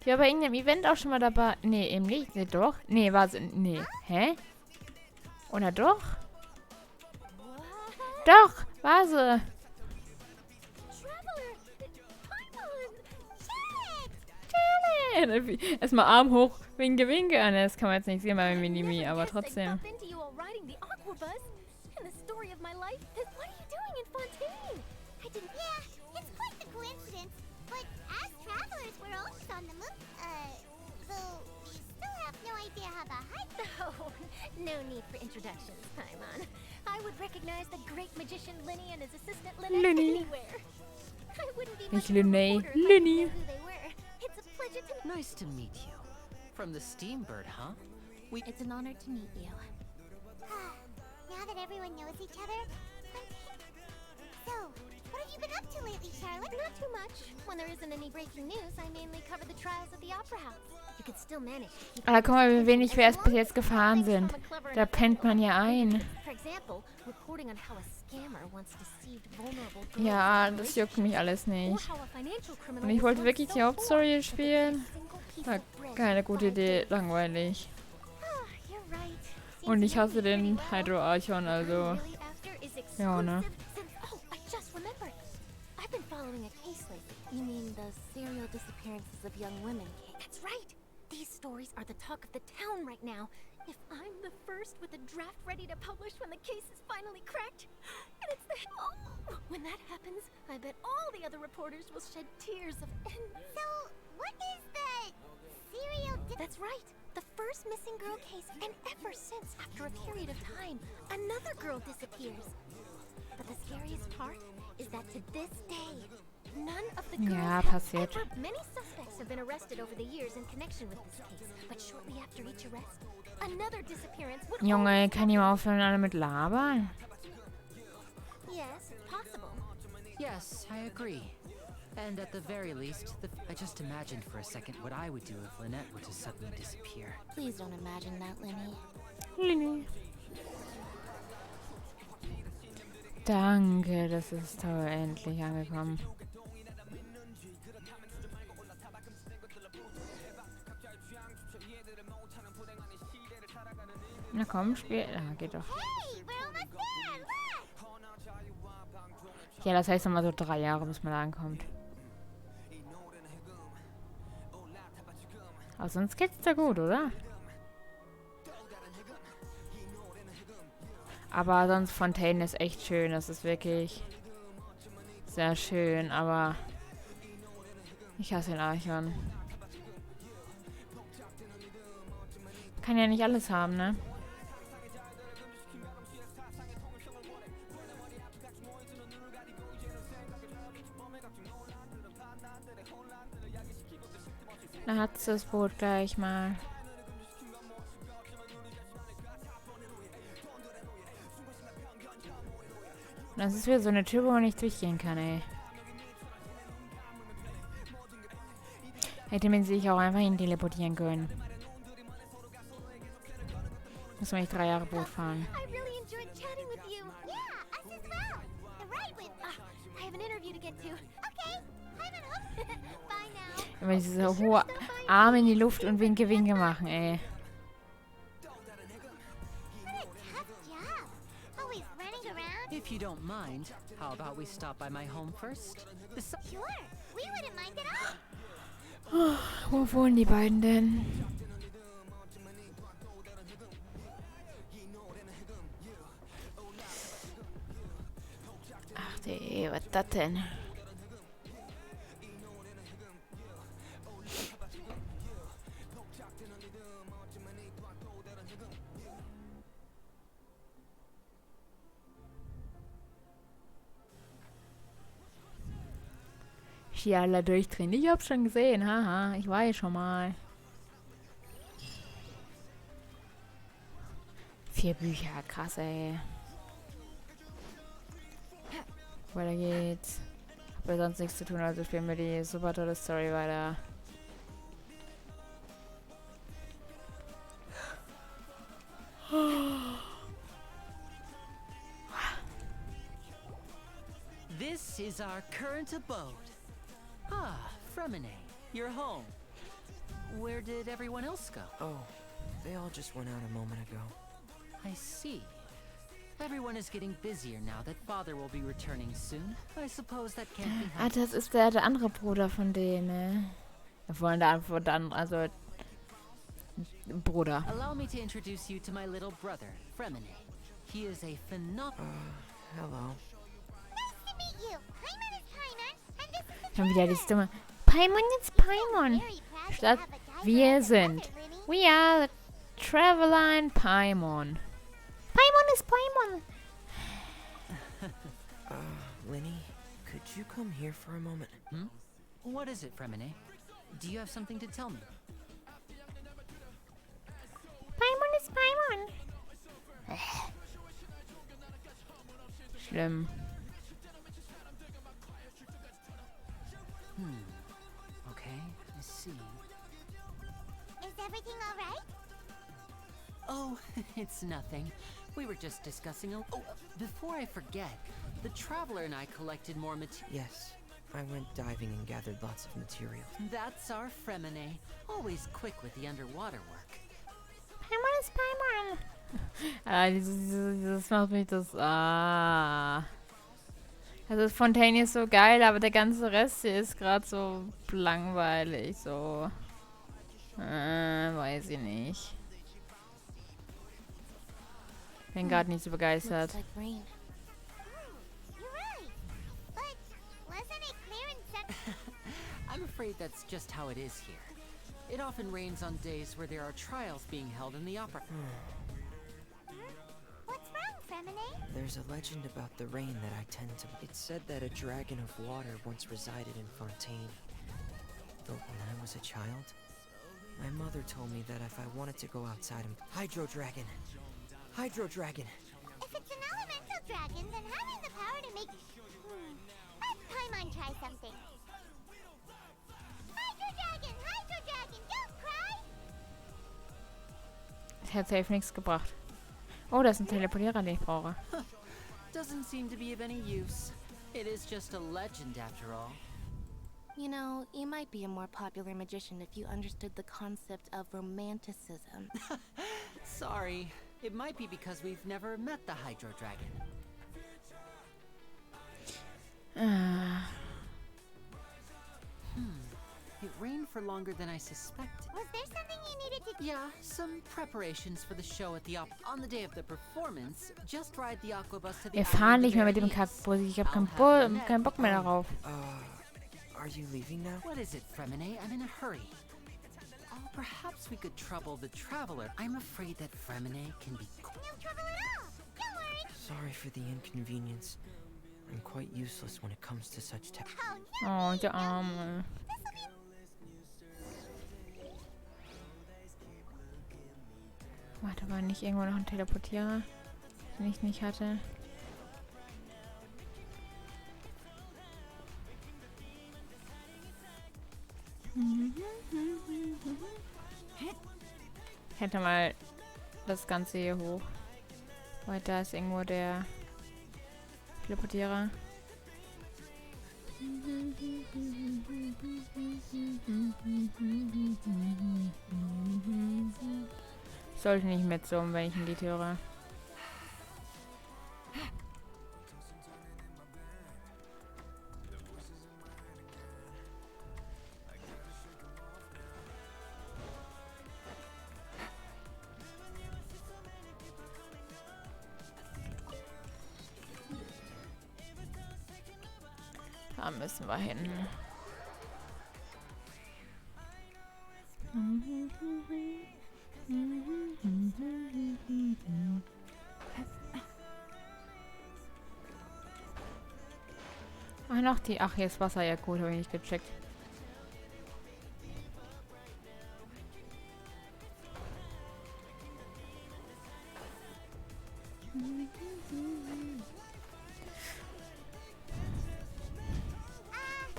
war bei irgendeinem Event auch schon mal dabei. Nee, eben nicht. Nee, doch. Nee, war sie. Nee. Hä? Oder doch? Doch, war sie. Erstmal Arm hoch, winke, winke. Ah, ne, das kann man jetzt nicht sehen bei Minimi, aber trotzdem. No need for introductions, Paimon. I would recognize the great magician Lenny and his assistant Lynette anywhere. I wouldn't be much of a Lenny. reporter if I didn't know who they were. It's a pleasure to... Nice to meet you. From the Steambird, huh? It's an honor to meet you. Now that everyone knows each other, So, what have you been up to lately, Charlotte? Not too much. When there isn't any breaking news, I mainly cover the trials at the Opera House. You could still manage to keep... Aber guck mal, wie wenig wir erst bis jetzt gefahren sind. Da pennt man ja ein. For example, reporting on how a scammer once deceived vulnerable girls Ja, into das juckt mich alles or nicht. how a financial criminal Und ich was wollte once wirklich so die Hauptstory poor spielen. that War a single piece of bread keine could gute buy Idee, langweilig. You're right. Und ich Seems hasse pretty den well. Hydro Archon, also. I'm really after is Ja, ne? exclusive since- Oh, I just remembered. I've been following a case lately. You mean the serial disappearances of young women case? That's right. These stories are the talk of the town right now. If I'm the first with a draft ready to publish when the case is finally cracked, and it's the... Oh, when that happens, I bet all the other reporters will shed tears of envy. So, what is the serial... That's right. The first missing girl case, and ever since, after a period of time, another girl disappears. But the scariest part is that to this day, none of the girls Ja, have passiert. ever... Many suspects have been arrested over the years in connection with this case, but shortly after each arrest, another disappearance would Junge, always kann die mal aufhören, alle mit labern? Yes, it's possible. Yes, I agree. And at the very least, I just imagined for a second what I would do if Lynette were to suddenly disappear. Please don't imagine that, Lenny. Lini. Danke, das ist toll, endlich angekommen. Na komm, spiel. Ah, geht doch. Hey, we're almost there! Look! Ja, das heißt nochmal so 3 Jahre, bis man da ankommt. Aber sonst geht's da gut, oder? Aber sonst Fontaine ist echt schön. Das ist wirklich sehr schön, aber ich hasse den Archon. Kann ja nicht alles haben, ne? Da hat's das Boot gleich mal. Das ist wieder so eine Tür, wo man nicht durchgehen kann, ey. Hätte man sich auch einfach hin teleportieren können. Muss man nicht 3 Jahre Boot fahren. I really enjoyed chatting with you. Yeah, us as well. The ride with. I have an interview to get to. Okay, I'm at home. Bye now. Immer diese hohe Arme in die Luft und Winke, Winke machen, ey. What a tough job. Always running around. If you don't mind, how about we stop by my home first? Sure, we wouldn't mind at all. Wo wohnen die beiden denn? Ach nee, was ist das denn? Hier alle durchdrehen. Ich hab's schon gesehen, haha. Ich war hier schon mal. 4 Bücher, krass, ey. Weiter geht's. Hab ja sonst nichts zu tun, also spielen wir die super tolle Story weiter. This is our current abode. Ah, Fremine, you're home. Where did everyone else go? Oh, they all just went out a moment ago. I see. Everyone is getting busier now that father will be returning soon. I suppose that can't be Ah, das ist der andere Bruder von denen, ne? Von der also Bruder. Allow me to introduce you to my little brother, Fremine. He is a phenomenal. Hello. Nice to meet you. Paimon is Paimon, and this is the Schon wieder die Stimme. Paimon ist Paimon. very proud to Statt have a guy wir for a sind. brother, Lenny. We are the Traveler in Paimon. Paimon ist Paimon. Lenny, could you come here for a moment? Hmm? What is it, Fremine? Do you have something to tell me? Paimon ist Paimon. Schlimm. Okay, I see. Is everything all right? Oh, it's nothing. We were just discussing a... Oh, before I forget, the Traveler and I collected more material. Yes, I went diving and gathered lots of material. That's our Fremine. Always quick with the underwater work. Paimon ist Paimon. Ah, dieses macht mich das... Ah. Also Fontaine ist so geil, aber der ganze Rest hier ist gerade so langweilig, so... weiß ich nicht. Bin gerade nicht so begeistert. Looks like rain. You're right. But wasn't it clear in Sep- I'm afraid that's just how it is here. It often rains on days where there are trials being held in the opera. What's wrong, Fremine? There's a legend about the rain that I tend to... It's said that a dragon of water once resided in Fontaine. But when I was a child, my mother told me that if I wanted to go outside and... Hydro Dragon! Hydro Dragon! If it's an elemental dragon, then having the power to make... Let Paimon try something. Hydro Dragon! Hydro Dragon! Don't cry! Das hat safe nichts gebracht. Oh, das ist ein Teleportierer, den ich brauche. Doesn't seem to be of any use. It is just a legend after all. You know, you might be a more popular magician if you understood the concept of romanticism. Sorry. It might be because we've never met the Hydro Dragon. It rained for longer than I suspected. Was there something you needed to do? Yeah, some preparations for the show at the on the day of the performance. Just ride the aquabus to the Wir fahren island nicht mehr of mit dem Ares. Kackbus. Ich habe keinen Bock mehr darauf. Are you leaving now? What is it, Fremine? I'm in a hurry. Oh, perhaps we could trouble the traveler. I'm afraid that Fremine can be... No trouble at all. Don't worry. Sorry for the inconvenience. I'm quite useless when it comes to such Oh, no. Oh, der Arme. Warte, war nicht irgendwo noch ein Teleportierer, den ich nicht hatte? Ich hätte mal das Ganze hier hoch. Weil da ist irgendwo der Teleportierer. Sollte nicht mitzoomen, wenn ich ein Lied höre. Da müssen wir hin. Ach, noch die. Ach, hier ist Wasser. Ja, gut, habe ich nicht gecheckt.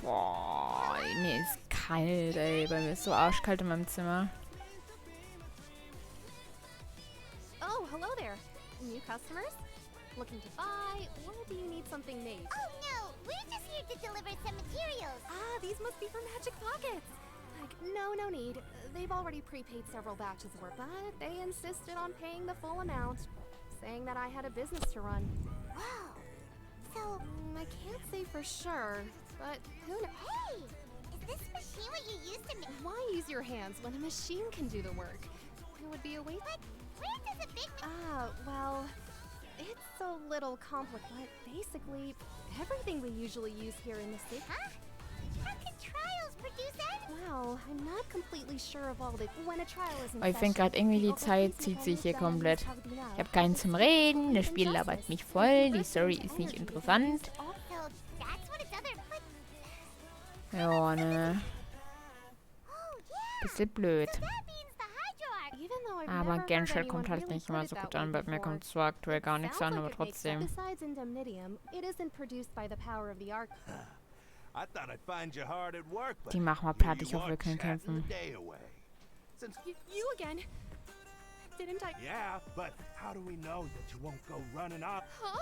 Boah, mir ist kalt, ey. Bei mir ist so arschkalt in meinem Zimmer. Oh, hello there. New customers? Looking to buy, or do you need something made? Oh, no. We're just here to deliver some materials. Ah, these must be for Magic Pockets. Like, no need. They've already prepaid several batches of work, but they insisted on paying the full amount, saying that I had a business to run. Wow. So, I can't say for sure, but who knows? hey! Is this machine what you use to make? Why use your hands when a machine can do the work? It would be a waste. But where does a big Well, it's a little complicated. Basically, everything we usually use here in the city. Huh? How can trials produce anything? Well, I'm not completely sure of all the... When a trial is in Aber ich finde gerade irgendwie, die Zeit zieht sich hier komplett. Ich habe keinen zum Reden, das Spiel labert mich voll, die Story ist nicht interessant. So, that's what its other... But, Ja, ne. oh, yeah. Bisschen blöd. So that means the Hydro Even though I've Aber never heard Genshin kommt anyone halt really nicht put immer it so that gut way an. Bei mir before. kommt zwar aktuell gar nichts Sounds an, aber like it makes trotzdem. sense. Besides indemnitium, it isn't produced by the power of the Archon. I thought I'd find you hard at work, but Die machen wir here platt, you ich hoffe, are wir können chatting kämpfen. the day away. Since You again? Didn't I... yeah, but how do we know that you won't go running off? Huh?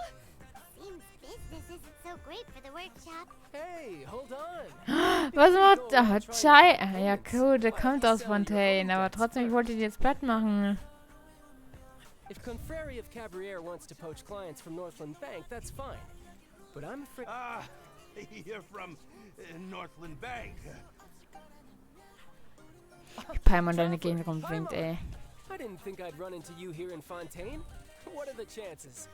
seems business isn't so great for the workshop. Hey, hold on. Was macht... Oh, Chai. Ja, cool, der kommt aus Fontaine, aber trotzdem, ich wollte die jetzt platt machen. If Confreri of Cabriere wants to poach clients from Northland Bank, that's fine. But I'm afraid... Ah, you're from Northland Bank. Paimon deine Gegend rumwinkt, ey. I didn't think I'd run into you here in Fontaine. What are the chances?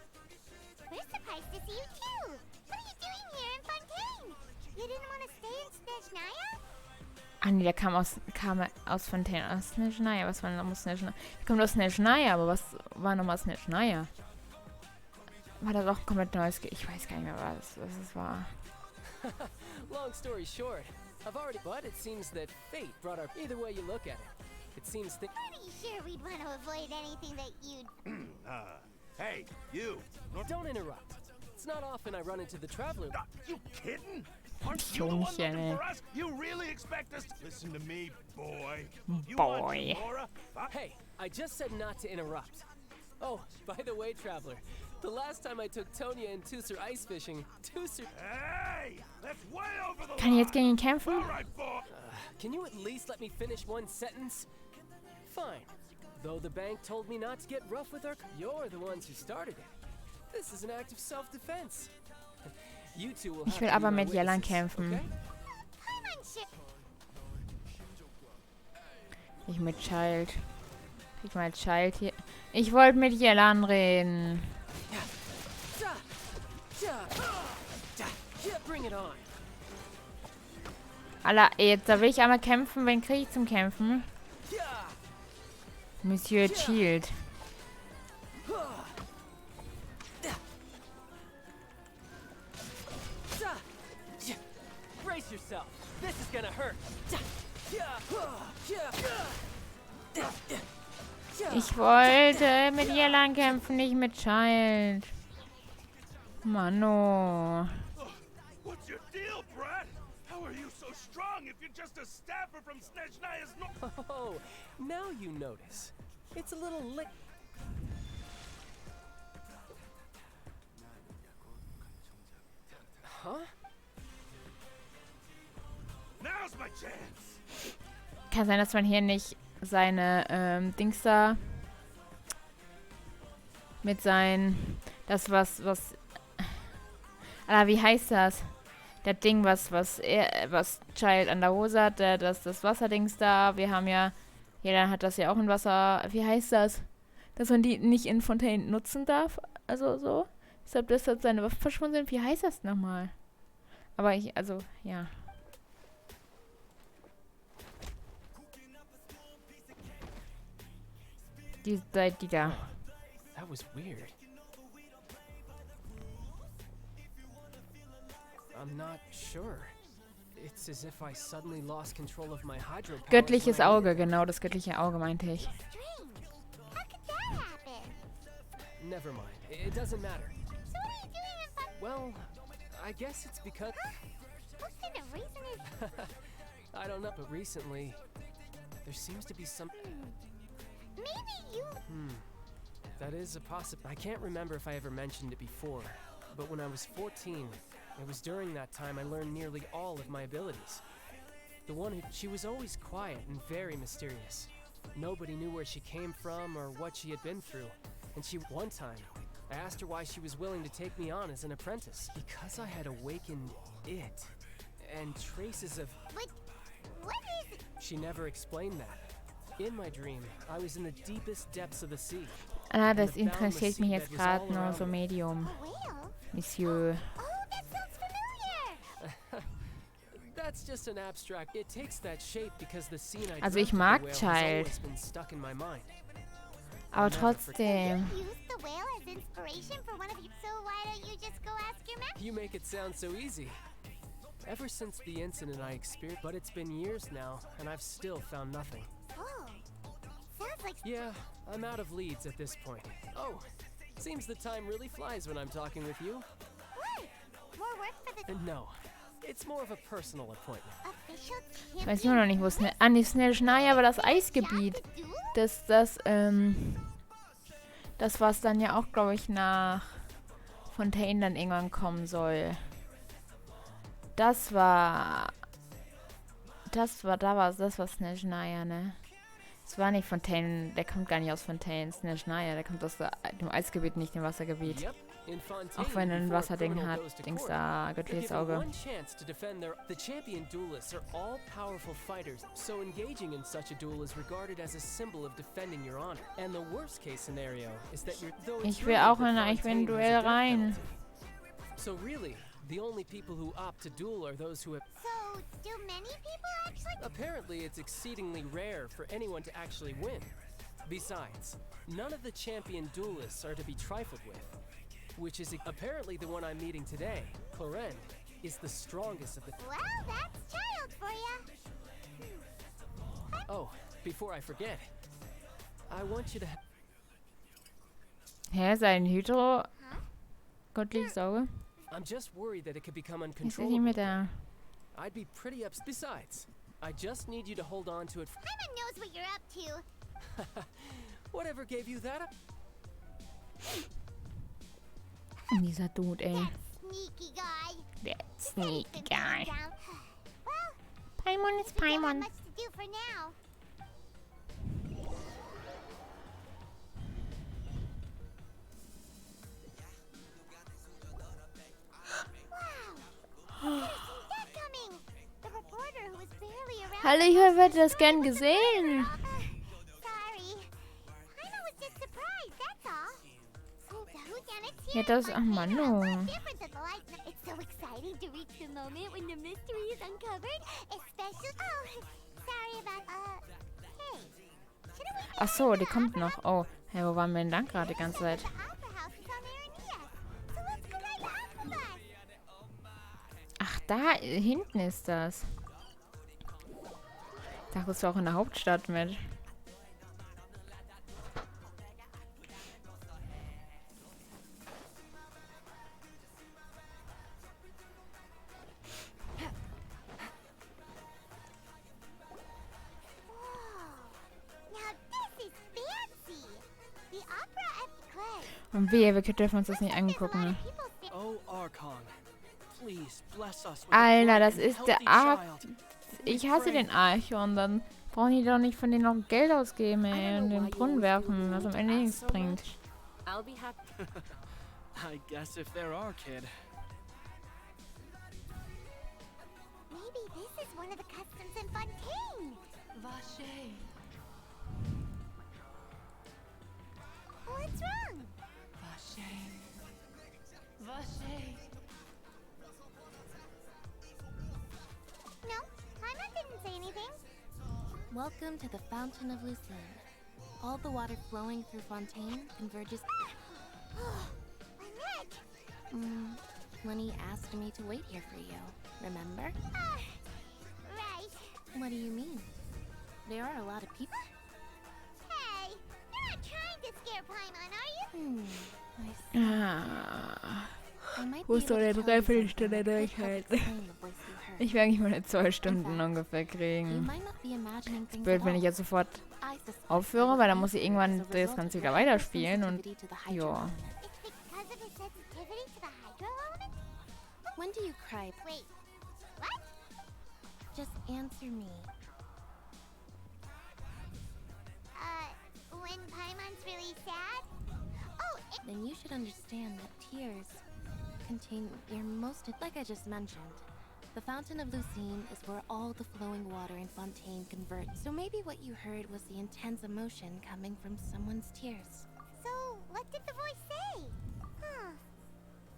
We're surprised to see you too. What are you doing here in Fontaine? You didn't want to stay in Snezhnaya? Ah nee, der kam aus Fontaine. Aus Snezhnaya. Was war denn nochmal Snezhnaya? Der kommt aus Snezhnaya, aber was war nochmal Snezhnaya? War das auch ein komplett neues... Ich weiß gar nicht mehr, was es war. Long story short, I've already... But it seems that fate brought our... Either way you look at it, it seems that... Pretty sure we'd want to avoid anything that you'd... Hey, you. Don't interrupt. It's not often I run into the traveler. You kidding? Aren't you the one Jungchen, looking ey. for us? You really expect us to listen to me, boy? You Boy. want Laura? Hey, I just said not to interrupt. Oh, by the way, traveler, the last time I took Tonya and Tusser ice fishing, Tusser... Hey, that's way over the Kann ich jetzt gegen ihn line. kämpfen? All right, boy. Can you at least let me finish one sentence? Fine. Though the bank told me not to get rough with our... You're the ones who started it. This is an act of self-defense. You two will Ich have will to be aber my mit Yelan witnesses, kämpfen. okay? Paimon ship. Ich mit Child. Ich mal Child hier. Ich wollte mit Yelan reden. Alter, jetzt da will ich einmal kämpfen. Wen kriege ich zum Kämpfen? Monsieur Shield. Brace yourself. This is gonna hurt. Ich wollte mit Yelan kämpfen, nicht mit Child. Mano. What's your deal, Brad? How are you so strong if you're just a staffer from Snezhnaya's Oh, now you notice. It's a little lick. Huh? Now's my chance. Kann sein, dass man hier nicht seine Dings da mit seinen was wie heißt das? Das Ding, was Child an der Hose hat, das Wasserdings da. Wir haben ja, jeder hat das ja auch in Wasser. Wie heißt das? Dass man die nicht in Fontaine nutzen darf. Also so. Deshalb, dass das seine Waffen verschwunden sind. Wie heißt das nochmal? Aber ja. Die da. That was weird. I'm not sure. It's as if I suddenly lost control of my hydropowers. Göttliches Auge, genau, das göttliche Auge meinte ich. Never mind. It doesn't matter. Well, I guess it's because... What kind of reason is... I don't know, but recently, there seems to be some... Maybe you... That is a I can't remember if I ever mentioned it before, but when I was 14, it was during that time I learned nearly all of my abilities. The one who... She was always quiet and very mysterious. Nobody knew where she came from or what she had been through. And one time, I asked her why she was willing to take me on as an apprentice. Because I had awakened it. And traces of... What is it? She never explained that. In my dream, I was in the deepest depths of the sea. Ah, das interessiert mich jetzt gerade nur so Medium. Monsieur. Oh, that sounds familiar! That's just an abstract. It takes that shape because the scene I Also ich mag Child. Aber trotzdem. You make it sound so easy. Ever since the incident I experienced, but it's been years now, and I've still found nothing. Oh, sounds like... Yeah, I'm out of leads at this point. Oh, seems the time really flies when I'm talking with you. What? More work for the... No, it's more of a personal appointment. Ich weiß immer noch nicht, wo es an die Snezhnaya war, das Eisgebiet. Das was dann ja auch, glaube ich, nach Fontaine dann irgendwann kommen soll. Das war Snezhnaya, ne? Das war nicht Fontaine, der kommt gar nicht aus Fontaine, Snezhnaya, der kommt aus dem Eisgebiet, nicht dem Wassergebiet. Auch wenn er ein Wasserding hat, Dings da, göttliches Auge. The champion duelists are all powerful fighters, so engaging in such a duel is regarded as a symbol of defending your honor. And the worst case scenario is that Ich will auch in ein Duell rein. So really, the only people who opt to duel are those who have... So, do many people actually... Apparently, it's exceedingly rare for anyone to actually win. Besides, none of the champion duelists are to be trifled with. Which is apparently the one I'm meeting today, Clorend, is the strongest of the... Well, that's Child for ya. Oh, before I forget, I want you to... Hä, sein Hydro... Göttliches Auge? I'm just worried that it could become Ist nicht uncontrollable. mehr da. I'd be pretty upset. Besides, I just need you to hold on to it. Paimon knows what you're up to. Whatever gave you that up? Dieser Dude, ey. Sneaky guy. Der sneaky guy. Well, Paimon ist we don't have Paimon. much to do for now. Hallo, ich hätte das gern gesehen. Ja, das... Ach, Manu. It's so exciting to reach the moment when the mystery is uncovered, especially... Oh, sorry about... hey. Ach so, die kommt noch. Oh, hey, wo waren wir denn dann gerade die ganze Zeit? Ach, da hinten ist das. Da bist du auch in der Hauptstadt mit. Und wir dürfen uns das nicht angucken. Oh, Archon. Please bless us with Alter, a das bright and ist der healthy Arch. child. Ich hasse den Archon. Dann brauchen die doch nicht von denen noch Geld ausgeben, ey, und den Brunnen werfen, was am Ende nichts bringt. I'll be happy. I guess if there are, kid. Maybe this is one of the customs in Fontaine. Vache. What's wrong? Vache. Vache. No, Paimon didn't say anything. Welcome to the Fountain of Lucine. All the water flowing through Fontaine converges... My neck! Lenny asked me to wait here for you. Remember? Right. What do you mean? There are a lot of people... Hey, you're not trying to scare Paimon, are you? I see. Ah, I might wo be ist doch able der to tell you Dreiviertelstunde something that could help Durchhalten? explain the voice you heard. Ich werde nicht mal 2 Stunden ungefähr You kriegen. might not be imagining things Blöd, at wenn ich all. jetzt sofort I suspect aufhöre, weil dann muss ich as irgendwann a das result Ganze of wieder your weiterspielen und hypersensitivity to the hydro ja. element. It's because of his sensitivity to the hydro element? When do you cry? Wait, what? Just answer me. When Paimon's really sad? Oh, Then you should understand that tears contain your most... Like I just mentioned, the Fountain of Lucine is where all the flowing water in Fontaine converts. So maybe what you heard was the intense emotion coming from someone's tears. so what did the voice say? Huh.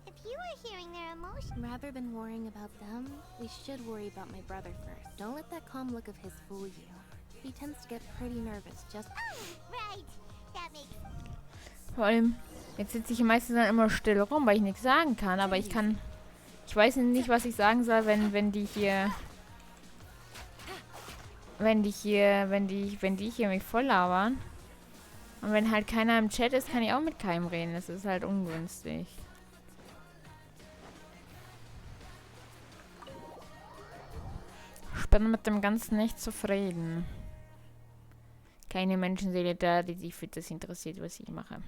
If you were hearing their emotion... Rather than worrying about them, we should worry about my brother first. Don't let that calm look of his fool you. He tends to get pretty nervous just... Oh, right. That makes... Vor allem, jetzt sitze ich meistens dann immer still rum, weil ich nichts sagen kann, aber ich kann... Ich weiß nicht, was ich sagen soll, wenn die hier mich voll labern. Und wenn halt keiner im Chat ist, kann ich auch mit keinem reden. Das ist halt ungünstig. Ich bin mit dem Ganzen nicht zufrieden. Keine Menschenseele da, die sich für das interessiert, was ich mache.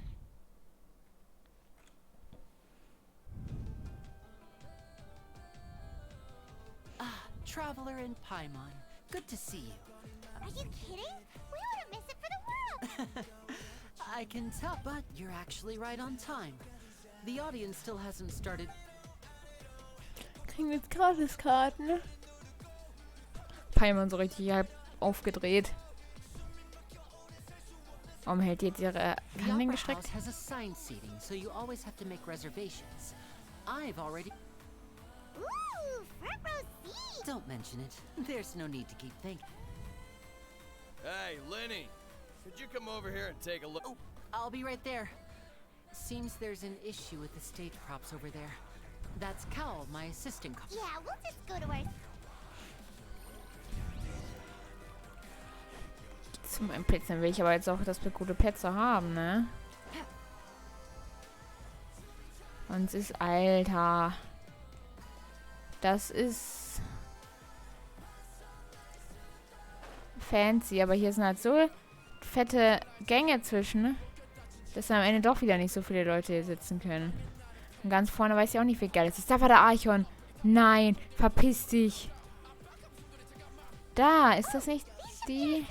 Traveler in Paimon. Good to see you. Are you kidding? We wouldn't miss it for the world! I can tell, but you're actually right on time. The audience still hasn't started. Kriegen wir jetzt Gratiskarten, ne? Paimon so richtig halb aufgedreht. Warum hält die jetzt ihre The Hände Opera gestreckt? House has assigned seating, so you always have to make reservations. I've already... Ooh, front row seat! Don't mention it. There's no need to keep thinking. Hey, Lenny, could you come over here and take a look? Oh, I'll be right there. Seems there's an issue with the stage props over there. That's Cal, my assistant. Yeah, we'll just go to our... Zu meinen Plätzen will ich aber jetzt auch, dass wir gute Plätze haben, ne? Und es ist, Alter. Das ist fancy, aber hier sind halt so fette Gänge zwischen, ne? Dass am Ende doch wieder nicht so viele Leute hier sitzen können. Und ganz vorne weiß ich auch nicht, wie geil es ist. Da war der Archon. Nein, verpiss dich. Da, ist das nicht die...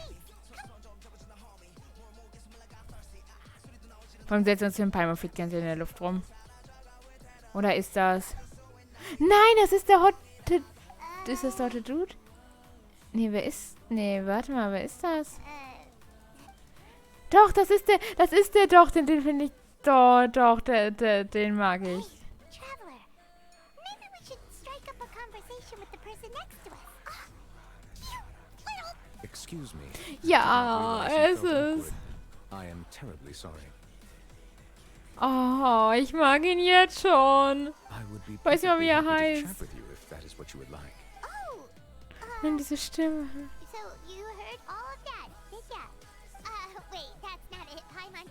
Warum setzen wir uns den Palmer fliegt ganz in der Luft rum? Oder ist das... Nein, das ist der Hot... Ist das der Hot Dude? Nee, wer ist... Nee, warte mal, wer ist das? Doch, das ist der doch, den finde ich... Doch, den mag ich. Traveler, maybe we should strike up a conversation with the person next to us. You little... Excuse me. Ja, es ist. I am terribly sorry. Oh, ich mag ihn jetzt schon. I would be Weiß nicht mal, wie er perfectly happy to heißt. chat with you if that is what you would like. Oh, Und diese Stimme. so you heard all of that, did ya? Wait, that's not it. Paimon,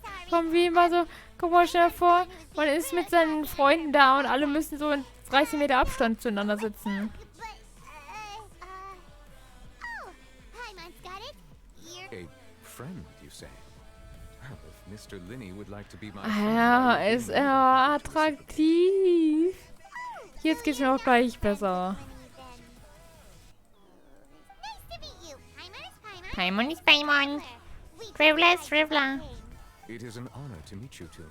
sorry. Komm, wie immer so, guck mal schnell vor, man ist mit seinen Freunden da und alle müssen so in 30 Meter Abstand zueinander sitzen. But, oh, Paimon's got it. You're... A friend, you say? Well, if Mr. Linney would like to be my Ah, friend, I would ist be er more attraktiv. Jetzt geht's mir auch gleich besser. Nice to meet you. Paimon is Paimon. Paimon ist Paimon. We Traveler ist Traveler. It is an honor to meet you two.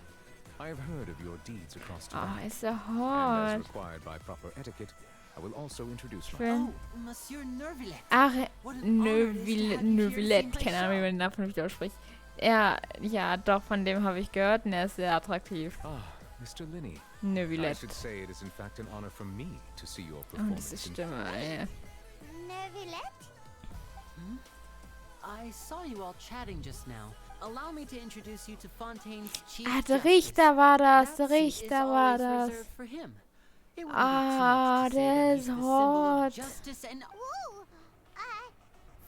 I have heard of your deeds across Ah, time. ist er And hot. as required by proper etiquette, I will also introduce myself. Schön. Oh, Monsieur Nervillet. Ach, What an honor it is to have you here Neuvillette. seeing my Keine Ahnung, wie show. man den Namen vernünftig ausspricht. Ja, doch, von dem habe ich gehört und er ist sehr attraktiv. Ah, Mr. Linney. I Neuvillette. should say it is in fact an honor for me to see your Oh, performance. diese in Stimme, full. ey. Neuvillette? I saw you all chatting just now. Allow me to introduce you to Fontaine's chief Ah, der justice. Richter war das, That der seat is Richter war always das. reserved for him. It wouldn't be too Ah, much to say der that he's ist the symbol of hot. justice and Whoa.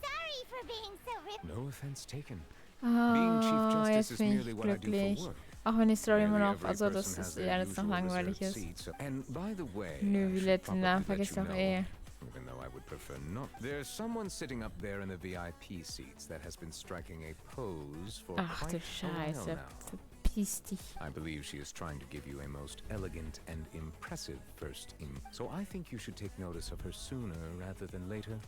Sorry for being so ripped. No offense taken. Being Chief Ah, Justice jetzt is bin merely ich what I do glücklich. for work. Auch wenn die Story immer Nearly noch, every also das person has ist their ja jetzt noch usual langweilig reserved ist. seat, so- And by the way, I Neuvillette, should den Namen probably let vergisst you auch know, eh. even though I would prefer not. There's someone sitting up there in the VIP seats that has been striking a pose for Ach du quite a while Scheiße, now. verpiss dich. I believe she is trying to give you a most elegant and impressive first so I think you should take notice of her sooner rather than later.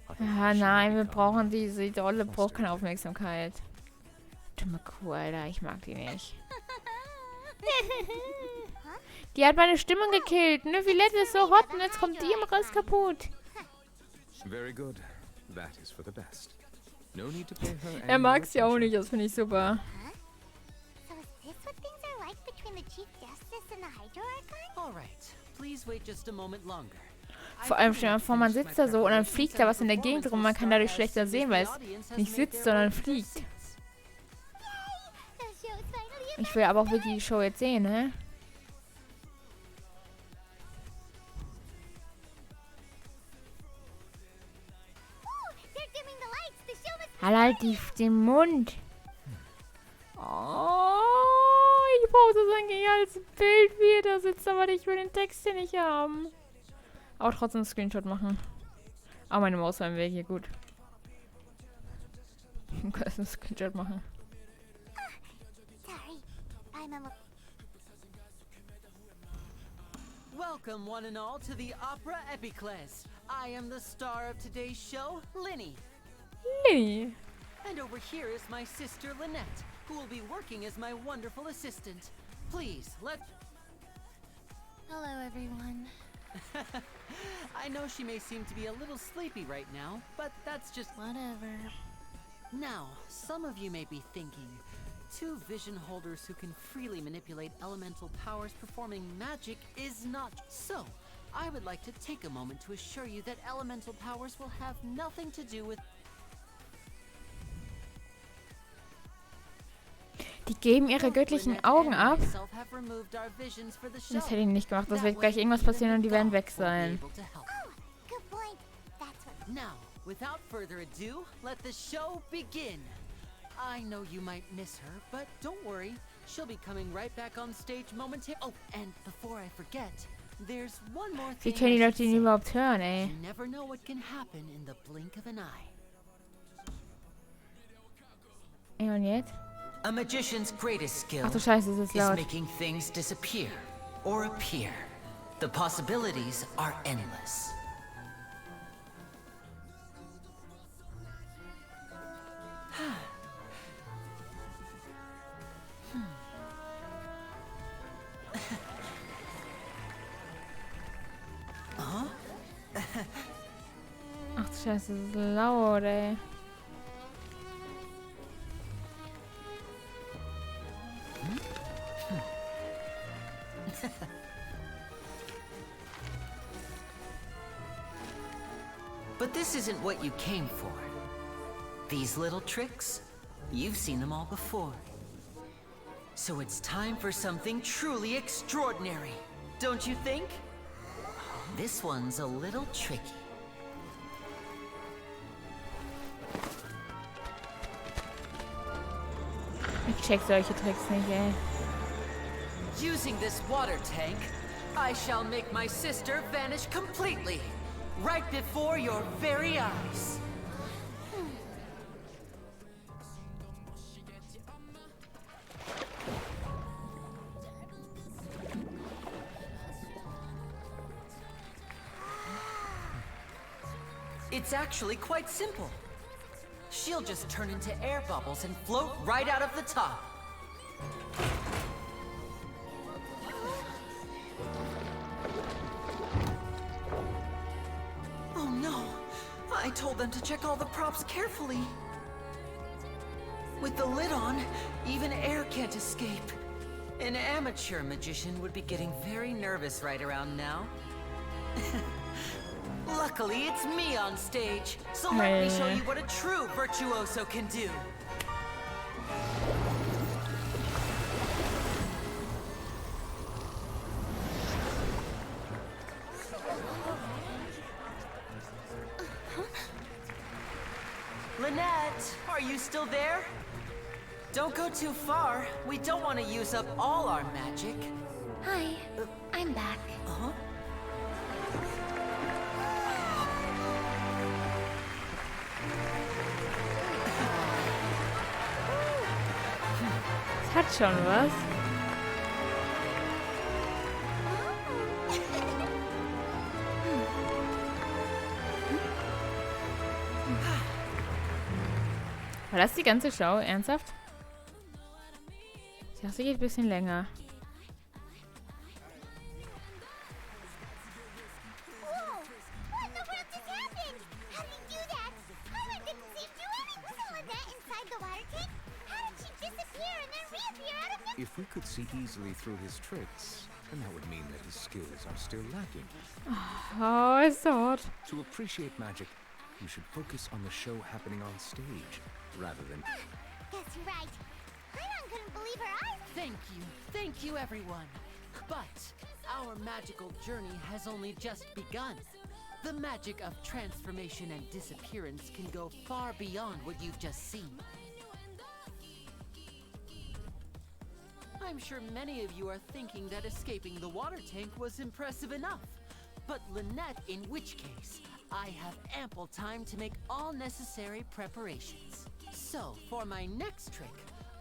Ah, Otherwise she nein, will wir become brauchen diese Dolle, braucht keine frustrated. Aufmerksamkeit. Dumme Kuh, Alter, ich mag die nicht. Die hat meine Stimmung gekillt. Neuvillette ist so hot und jetzt kommt die im Rest kaputt. Very good. That is for the best. No need to pay her Er any mag more sie auch attention. nicht, das finde ich super. So is this what things are like between the Chief Justice and the Hydro Archon? all right. Please wait just a moment longer. Vor allem stell dir mal vor, man sitzt da so und dann fliegt da was in der Gegend rum. Man kann dadurch schlechter sehen, weil es nicht sitzt, sondern fliegt. The show's finally Ich will aber auch wirklich die Show jetzt sehen, ne? They're dimming the lights. The show must... Halt den Mund. Oh, ich brauche so ein geniales Bild, wie er da sitzt, aber ich will den Text hier nicht haben. Aber trotzdem einen Screenshot machen. Aber meine Maus war im Weg hier, gut. Ich kann einen Screenshot machen. Sorry. I'm a... Welcome, one and all, to the Opera Epiclese. I am the star of today's show, Linny. Nee. And over here is my sister, Lynette, who will be working as my wonderful assistant. Please, let... Hello, everyone. I know she may seem to be a little sleepy right now, but that's just... Whatever. Now, some of you may be thinking, two vision holders who can freely manipulate elemental powers performing magic is not so. I would like to take a moment to assure you that elemental powers will have nothing to do with... Die geben ihre göttlichen Augen ab. myself have removed our visions for the show. Das hätte ich nicht gemacht. Das That wird way, gleich irgendwas even passieren und die werden God weg won't be sein. able to help. Good point. That's what... Now, without further ado, let the show begin. I know you might miss her, but don't worry. She'll be coming right back on stage momentarily. Oh, and before I forget, there's one more Wie thing können die I Leute should ihn say. überhaupt hören, ey? You never know what can happen in the blink of an eye. Ja, und jetzt? A magician's greatest skill Ach du Scheiße, es ist is laut. making things disappear or appear. The possibilities are endless. Ach du Scheiße, es ist laut, ey. But this isn't what you came for. These little tricks, you've seen them all before. So it's time for something truly extraordinary, don't you think? This one's a little tricky. Ich check solche Tricks nicht, ey. Using this water tank, I shall make my sister vanish completely, right before your very eyes. It's actually quite simple. She'll just turn into air bubbles and float right out of the top. Oh no! I told them to check all the props carefully. With the lid on, even air can't escape. An amateur magician would be getting very nervous right around now. Luckily, it's me on stage, so let me show you what a true virtuoso can do. Lynette, are you still there? Don't go too far. We don't want to use up all our magic. Hi, I'm back. Uh-huh. Das hat schon was. War das die ganze Show? Ernsthaft? Ich dachte, sie geht ein bisschen länger. If we could see easily through his tricks, then that would mean that his skills are still lacking. Oh, it's so hot. To appreciate magic, you should focus on the show happening on stage, rather than... Guess you're right. Paimon couldn't believe her eyes. Thank you everyone. But our magical journey has only just begun. The magic of transformation and disappearance can go far beyond what you've just seen. I'm sure many of you are thinking that escaping the water tank was impressive enough. But Lynette, in which case, I have ample time to make all necessary preparations. So, for my next trick,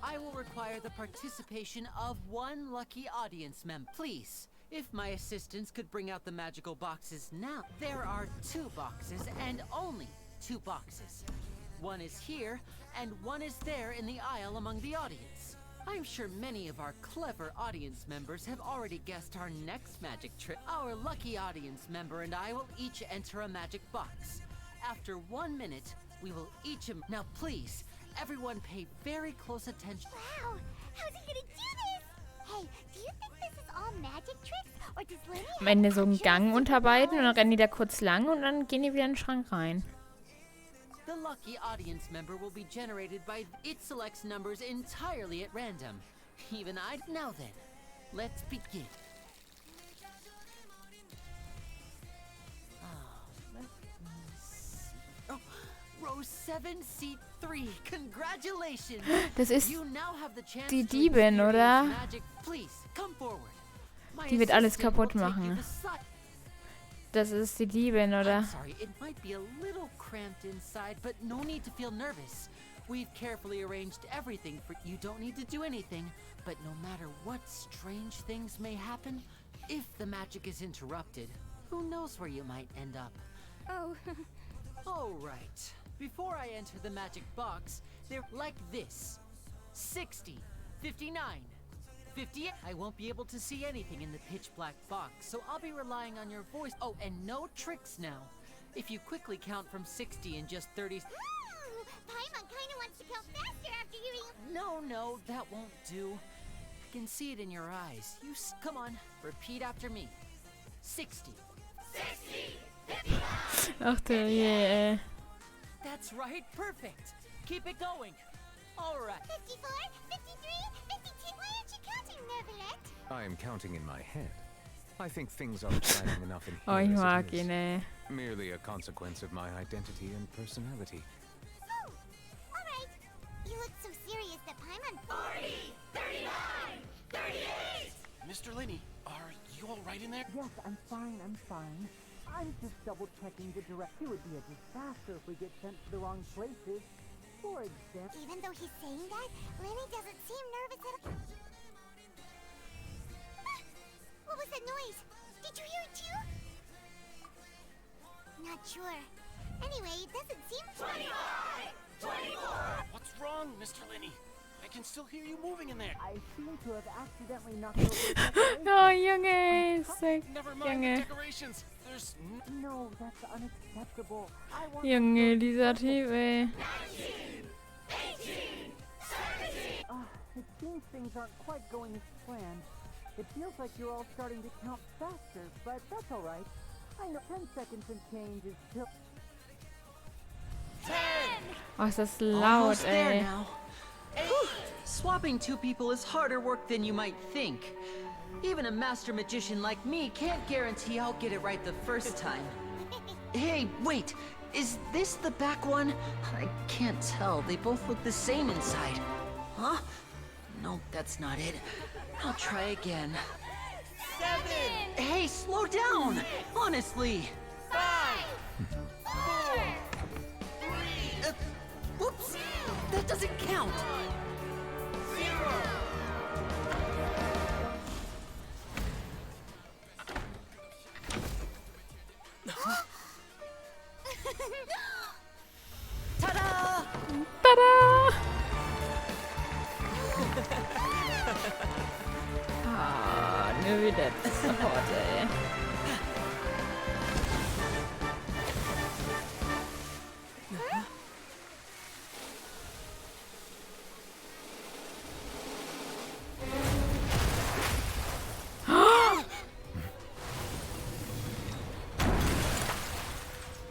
I will require the participation of one lucky audience member. Please, if my assistants could bring out the magical boxes now. There are 2 boxes, and only 2 boxes. One is here, and one is there in the aisle among the audience. I'm sure many of our clever audience members have already guessed our next magic trick. Our lucky audience member and I will each enter a magic box. After 1 minute, we will each... Now please, everyone pay very close attention. Wow, how's he gonna do this? Hey, do you think this is all magic tricks? Or does Lenny Am Ende so einen Gang unter beiden und dann rennen die da kurz lang und dann gehen die wieder in den Schrank rein. The lucky audience member will be generated by... It selects numbers entirely at random. Even I... Now then, let's begin. Let me see... Oh, row 7, seat 3. Congratulations! Das ist You now have the chance die to Diebin, experience oder? magic. Please, come forward. My Die wird alles assistant kaputt will take you machen. to side- Das ist die Diebin, oder? I'm sorry, it might be a little cramped inside, but no need to feel nervous. We've carefully arranged everything for you. Don't need to do anything, but no matter what strange things may happen, if the magic is interrupted, who knows where you might end up. Oh, All right. Before I enter the magic box, they're like this. 60, 59, 58. I won't be able to see anything in the pitch black box, so I'll be relying on your voice. Oh, and no tricks now. If you quickly count from 60 in just 30... Paimon kinda wants to count faster after hearing... No, that won't do. I can see it in your eyes. Come on, repeat after me. 60. 60, Ach du je. That's right, perfect. Keep it going. All right. 54, 53, 52. Why aren't you counting, Neverlet? I am counting in my head. I think things are exciting enough in here Oh, ich as mag it is. ihn, ey. Merely a consequence of my identity and personality. Oh, alright. You look so serious that Paimon... 40, 39, 38! Mr. Linney, are you all right in there? Yes, I'm fine. I'm just double-checking the direct. It would be a disaster if we get sent to the wrong places. For example... Even though he's saying that, Lenny doesn't seem nervous at all. What was that noise? Did you hear it too? Not sure. Anyway, it doesn't seem... 25! 24! What's wrong, Mr. Linney? I can still hear you moving in there. I seem to have accidentally knocked over the decorations. Oh, Junge, sick. Never mind the Junge. decorations. There's No, that's unacceptable. I want... Junge, dieser Typ, ey. 19! 18! 17! It seems things aren't quite going as planned. It feels like you're all starting to count faster, but that's alright. I know 10 seconds and change is still... 10! Oh, ist das laut, Almost there ey. now. Whew. Swapping two people is harder work than you might think. Even a master magician like me can't guarantee I'll get it right the first time. Hey, wait! Is this the back one? I can't tell. They both look the same inside. Huh? No, that's not it. I'll try again. 7! Hey, slow down! Honestly! 5! 4! 3! Whoops! That doesn't count! 0! Ta-da! Tada! Ah, nu wieder Support, ey.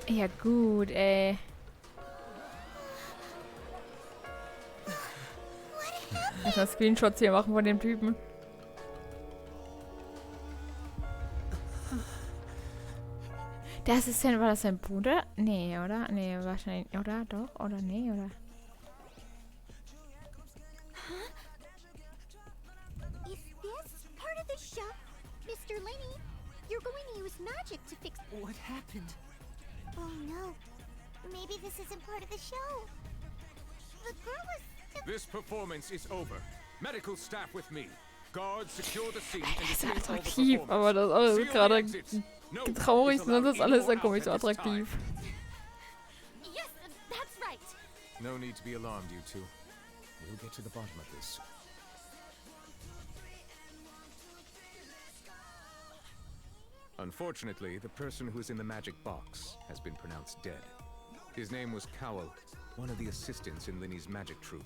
Ja gut, ey. Erstmal Screenshots hier machen von dem Typen. Der Assistent, war das sein Bruder? Nee, oder? Nee, wahrscheinlich. Oder? Doch? Oder nee, oder? Is this part of the show? Mr. Lenny, you're going to use magic to fix... What happened? Oh no. Maybe this isn't part of the show. The girl was... This performance is over. Medical staff with me. Guards secure the scene and Das ist defend all the attraktiv, aber das ist alles Seal the gerade exits. No one traurig, is ne? Das ist alles allowed dann in or komisch so out at this attraktiv. Yes, that's right. time. No need to be alarmed, you two. We'll get to the bottom of this. Unfortunately, the person who is in the magic box has been pronounced dead. His name was Cowell, one of the assistants in Linny's magic troupe.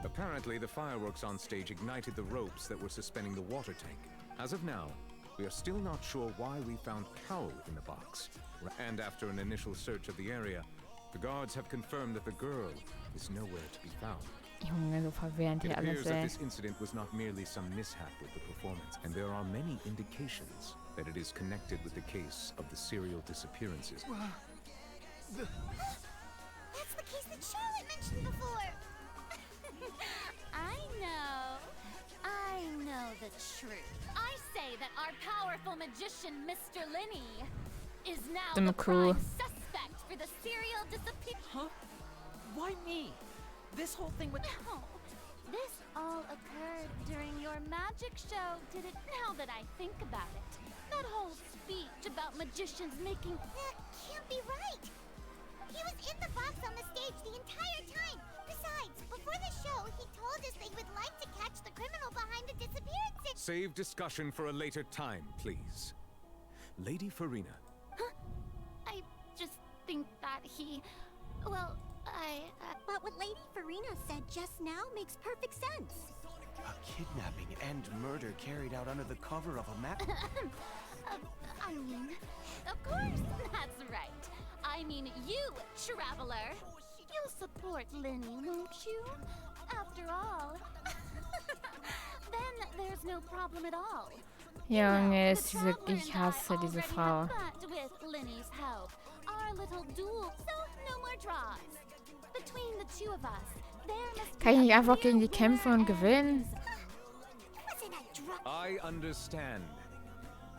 Apparently, the fireworks on stage ignited the ropes that were suspending the water tank. As of now, we are still not sure why we found Cowell in the box. And after an initial search of the area, the guards have confirmed that the girl is nowhere to be found. Junge, so verwirrend It hier appears alles, that ey. this incident was not merely some mishap with the performance, and there are many indications that it is connected with the case of the serial disappearances. That's the case that Charlotte mentioned before. I know the truth. I say that our powerful magician, Mr. Linney, is now Dem the cool. prime suspect for the serial disappearance. Huh? Why me? This whole thing with... No, this all occurred during your magic show, did it? Now that I think about it, that whole speech about magicians making... That can't be right. He was in the box on the stage the entire time. Besides, before the show, he told us that he would like to catch the criminal behind the disappearances. Save discussion for a later time, please. Lady Farina. I just think that he... Well, But what Lady Farina said just now makes perfect sense. A kidnapping and murder carried out under the cover of a map? I mean, of course, that's right. I mean you, traveler. You'll support Linny, won't you? After all. Then there's no problem at all. Junge, ich hasse diese Frau. But with Linny's help, our little duel, so no more draws. Between the two of us, there must Kann ich nicht einfach gegen die kämpfen und gewinnen? I understand.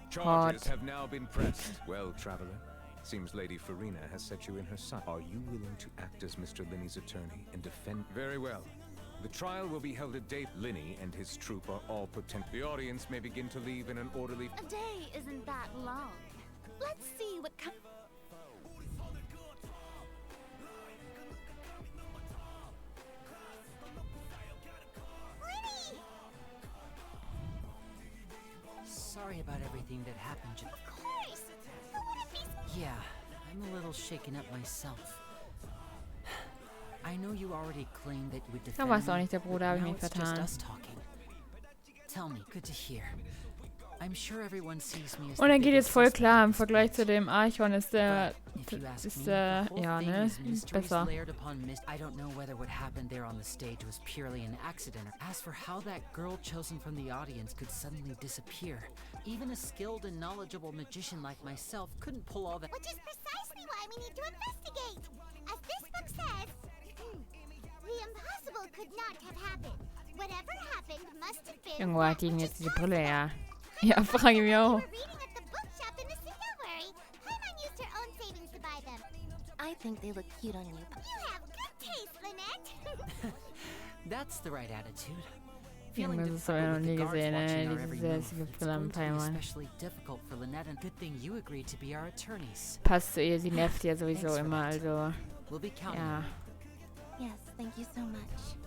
Charges have now been pressed. Well, traveler, seems Lady Farina has set you in her sight. Are you willing to act as Mr. Linny's attorney and defend? Very well. The trial will be held at day. Linny and his troop are all potent. The audience may begin to leave in an orderly. A day isn't that long. Let's see what comes. Sorry about everything that happened. Of course! Who wouldn't be? Yeah, I'm a little shaken up myself. I know you already claimed that you would defend Da war's auch me, nicht der Bruder, but hab ich now mich it's just vertan. us talking. Tell me, good to hear. I'm sure everyone sees me as Und er the geht biggest jetzt voll suspect. klar im Vergleich zu dem Archon ist der, If you ask ist me, der, the whole ja, thing ne, is mysteries besser. layered upon I don't know whether what happened there on the stage was purely an accident. As for how that girl chosen from the audience could suddenly disappear, even a skilled and knowledgeable magician like myself couldn't pull all that. Which is precisely why we need to investigate. As this book says, the impossible could not have happened. Whatever happened must have been. Irgendwo hat die jetzt diese Brille, ja. Ja, frage ich mich auch. We were reading at the bookshop in the city. Don't worry. Paimon used her own savings to buy them. I think they look cute on you. You have good taste, Lynette. That's the right attitude. Junge, das habe ich noch nie gesehen, ne? Diese Brille am Paimon. Especially difficult for Lynette, and good thing you agreed to be our attorneys. Passt zu ihr, sie nervt ja sowieso immer, also. We'll be counting. Ja. Yes, thank you so much.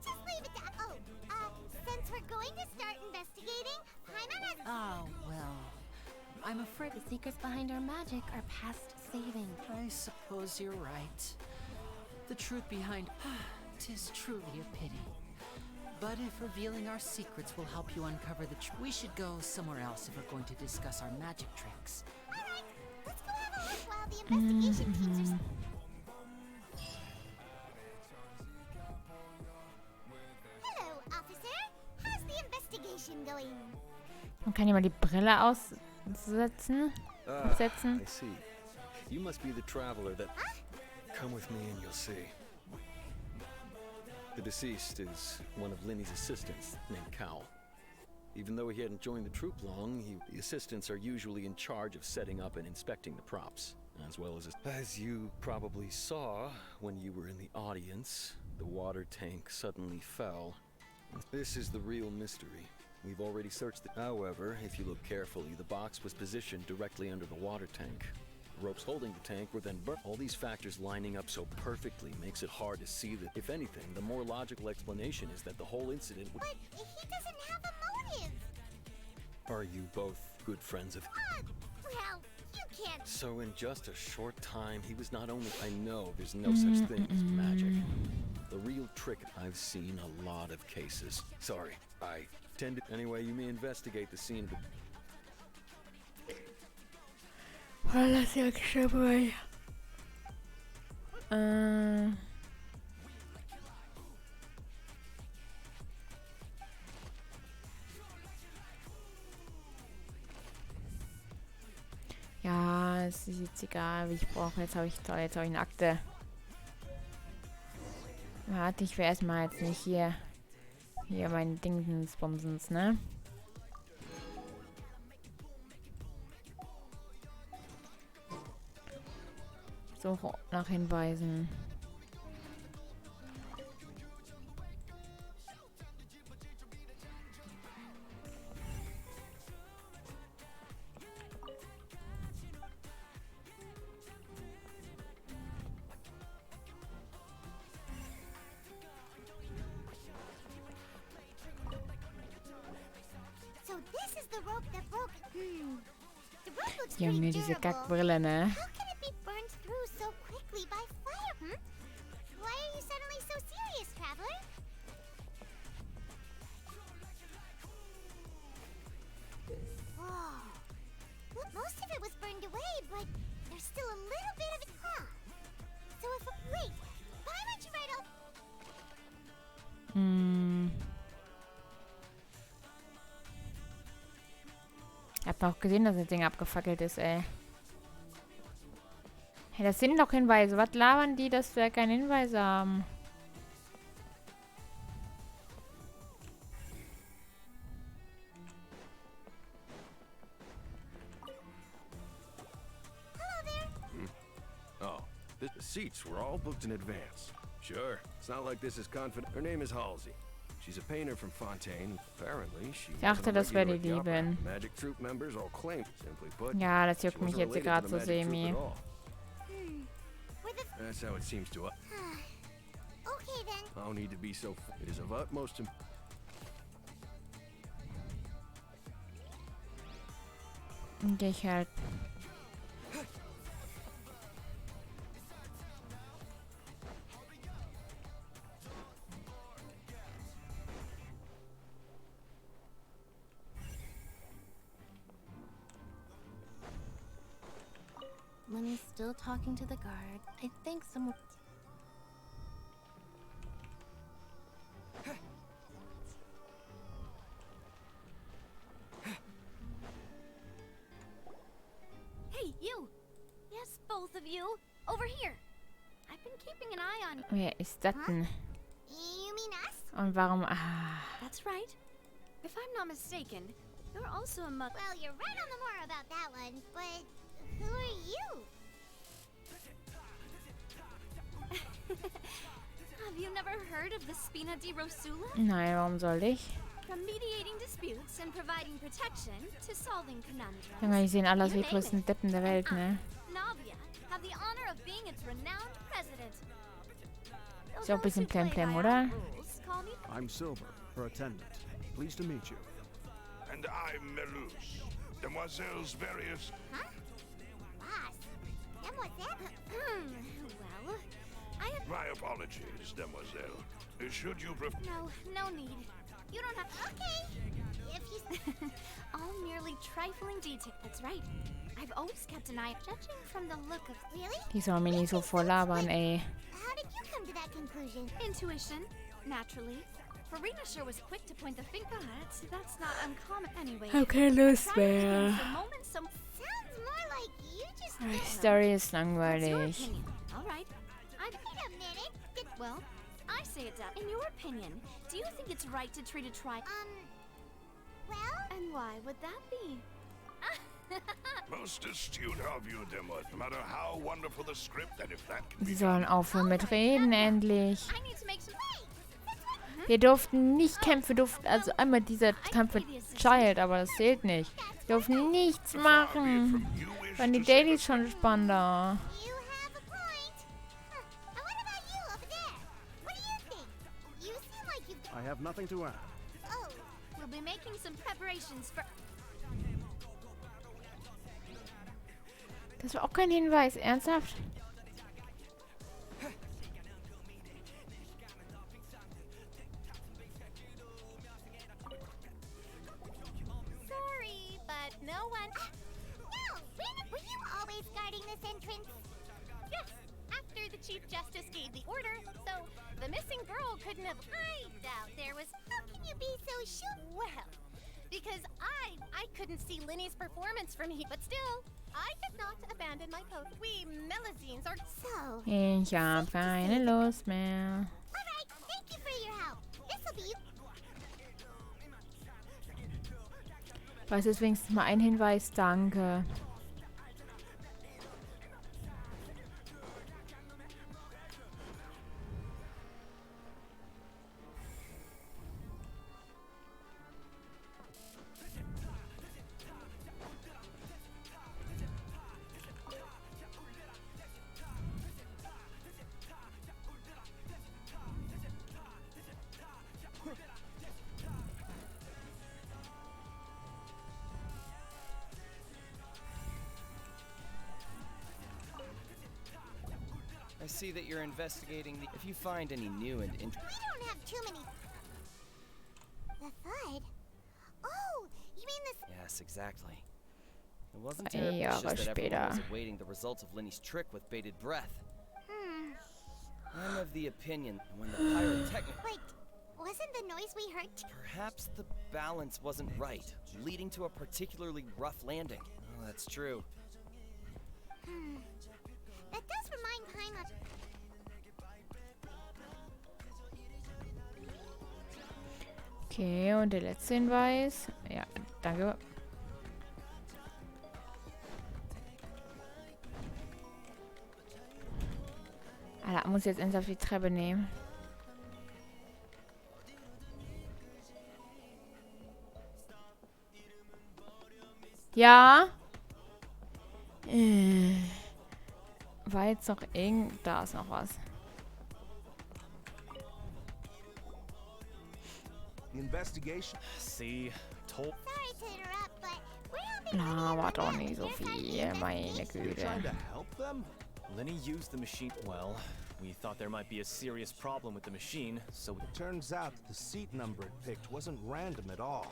Just leave it to. Oh, since we're going to start investigating, Paimon has. Oh, well, I'm afraid The secrets behind our magic are past saving. I suppose you're right. The truth behind 'tis truly a pity. But if revealing our secrets will help you uncover the truth, we should go somewhere else if we're going to discuss our magic tricks. Alright, let's go have a look while the investigation teams are. Hello, officer. How's the investigation going? Man kann ja mal die Brille aussetzen. Absetzen. I see. You must be the traveler that. Come with me and you'll see. The deceased is one of Linny's assistants named Cal. Even though he hadn't joined the troop long, the assistants are usually in charge of setting up and inspecting the props, as well as you probably saw when you were in the audience, the water tank suddenly fell. This is the real mystery. We've already searched it. However, if you look carefully, the box was positioned directly under the water tank. The ropes holding the tank were then burnt. All these factors lining up so perfectly makes it hard to see that. If anything, the more logical explanation is that the whole incident would. But he doesn't have a motive. Are you both good friends of? Well, you can't. So in just a short time, he was not only. I know there's no such thing as magic. The real trick. I've seen a lot of cases. Sorry, I tend to. Anyway, you may investigate the scene. Lass ja geschrieben. Ja, es ist jetzt egal, wie ich brauche. Jetzt habe ich eine Akte. Warte, ich will erstmal jetzt nicht hier mein Dingsbumsens, ne? Suche nach Hinweisen. So this is the rope that broke. The rope looks Junge, pretty diese durable. Kackbrille, ne? How can it be burned through so quickly by fire? Why are you suddenly so serious, traveler? Ich hab noch gesehen, dass das Ding abgefackelt ist, ey. Hey, das sind doch Hinweise. Was labern die, dass wir keine Hinweise haben? Oh, the seats were all booked in advance. Sure, it's not like this is confident. Her name is Halsey. She's a painter from Fontaine. Apparently, she Ich dachte, das wäre die Lieben. Magic Troop members all claim. Simply put, Ja, das juckt mich jetzt gerade so semi. That's how it seems to us. Okay then. I don't need to be so. It is of utmost Geh ich halt. Lenny's still talking to the guard. I think someone... Hey, you! Yes, both of you! Over here! I've been keeping an eye on you. Wer ist das denn? You mean us? Und warum... Ah. That's right. If I'm not mistaken, you're also a mother. Well, you're right on the more about that one, but who are you? Have you never heard of the Spina di Rosula? Nein, warum soll ich? From mediating disputes and providing protection to solving conundrums. Junge, die sehen alle aus wie You die name größten it. Deppen der Welt, ne? Navia have the honor of being its renowned president. Ist auch ein bisschen Plemplem, oder? I'm Silver, her attendant. Pleased to meet you. And I'm Melus, Demoiselle's various. Huh? Boss. Demoiselle? Well, I have... My apologies, Demoiselle. Should you prefer? No need. You don't have... Okay. If you... All merely trifling details. That's right. I've always kept an eye, judging from the look of... Really? Die soll mir nicht so vorlabern, ey. How did you come to that conclusion? Intuition, naturally. Farina sure was quick to point the finger. That's not uncommon anyway. Hab keine Lust mehr. Sounds more like you just... Die Story ist langweilig. All right. Wait a minute. Well, I say it down. In your opinion, do you think it's right to treat a trial? Well? And why would that be? Most astute of you, Demo. No matter how wonderful the script, and if that can Sie be sollen aufhören mit Reden, endlich. I need to make some... Wir durften nicht kämpfen, also einmal dieser Kampf mit Child, aber das zählt nicht. Wir durften nichts machen. Waren die Dailies schon spannender. You have a point. And what about you over there? What do you think? You seem like you've... I have nothing to add. Oh. We'll be making some preparations for... Das war auch kein Hinweis, ernsthaft? Sorry, but no one... No! Were you always guarding this entrance? Yes, after the Chief Justice gave the order, so the missing girl couldn't have... I doubt there was... How can you be so sure? Well, because I couldn't see Linny's performance from here, but still, I have not abandoned my post. We Melazines are... So... Ich hab keine Lust mehr. Alright, thank you for your help. This'll be... Was ist wenigstens mal ein Hinweis? Danke. I see that you're investigating the... If you find any new and We don't have too many... The FUD? Oh, you mean this... Yes, exactly. It wasn't Zwei terrible, it's Jahre just that everyone was später. awaiting the results of Linny's trick with bated breath. Hmm. I'm of the opinion that when the pyrotechnic... Wait, what? Wasn't the noise we heard Perhaps the balance wasn't right, leading to a particularly rough landing. Oh, that's true. That does remind Paimon. Okay, und der letzte Hinweis. Ja, danke. Alter, muss jetzt ernsthaft die Treppe nehmen. Ja. War jetzt noch da ist noch was. The investigation. See, told. Sorry to interrupt, but we're having Na, war doch nicht so viel, meine Güte. Trying to help them? Lenny used the machine. Well, we thought there might be a serious problem with the machine, so It turns out the seat number it picked wasn't random at all.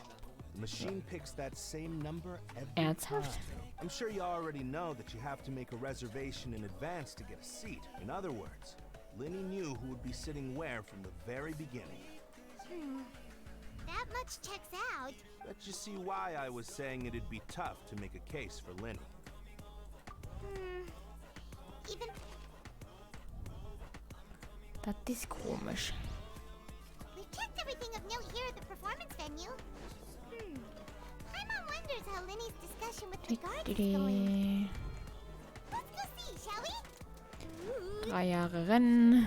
The machine picks that same number every time. Ernsthaft? I'm sure you already know that you have to make a reservation in advance to get a seat. In other words, Lenny knew who would be sitting where from the very beginning. That much checks out. Bet you see why I was saying it'd be tough to make a case for Lenny. Even Das ist komisch. we checked everything of note here at the performance venue. Paimon wonders how Lenny's discussion with the guards is going. Let's go see, shall we? 3 Jahre Rennen.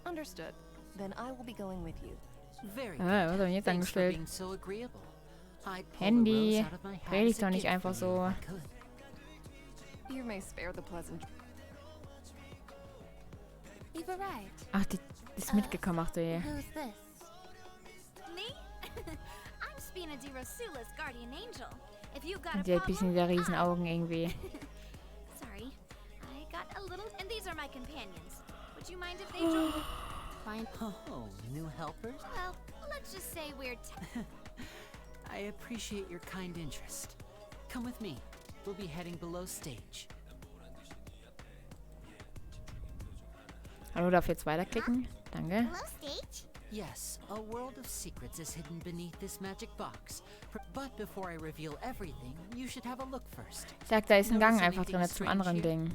Understood. Then I will be going with you. Very Ah, was hab ich good. denn jetzt Thanks for angestellt? being so agreeable. I'd pull the Handy. rose out of my hat Rede ich as a doch nicht gift einfach for you so. if I could. You may spare the pleasant. You've arrived. Ach, die ist mitgekommen, ach du je. Who's this? Me? I'm Spina di Rosula's guardian angel. If you've got a Die hat ein bisschen problem, diese riesen Augen irgendwie. sorry. I got a little, and these are my companions. Would you mind if they join? Fine. Oh, new helpers? Well, let's just say we're I appreciate your kind interest. Come with me. We'll be heading below stage. Hallo, darf ich jetzt weiterklicken? Danke. Hello, stage. Yes, a world of secrets is hidden beneath this magic box. But before I reveal everything, you should have a look first. Ich sag, da ist ein Gang Notice einfach drin anything zum strange anderen here? Ding.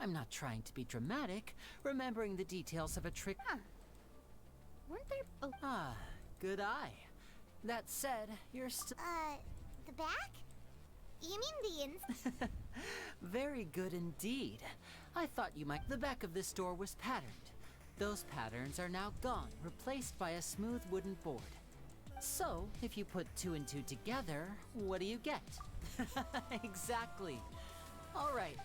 I'm not trying to be dramatic, remembering the details of a trick. Weren't there? Oh, Ah, good eye. That said, you're still The back? You mean the ins? very good indeed. I thought you might. The back of this door was patterned. Those patterns are now gone, replaced by a smooth wooden board. So, if you put 2 and 2 together, what do you get? Exactly. All right.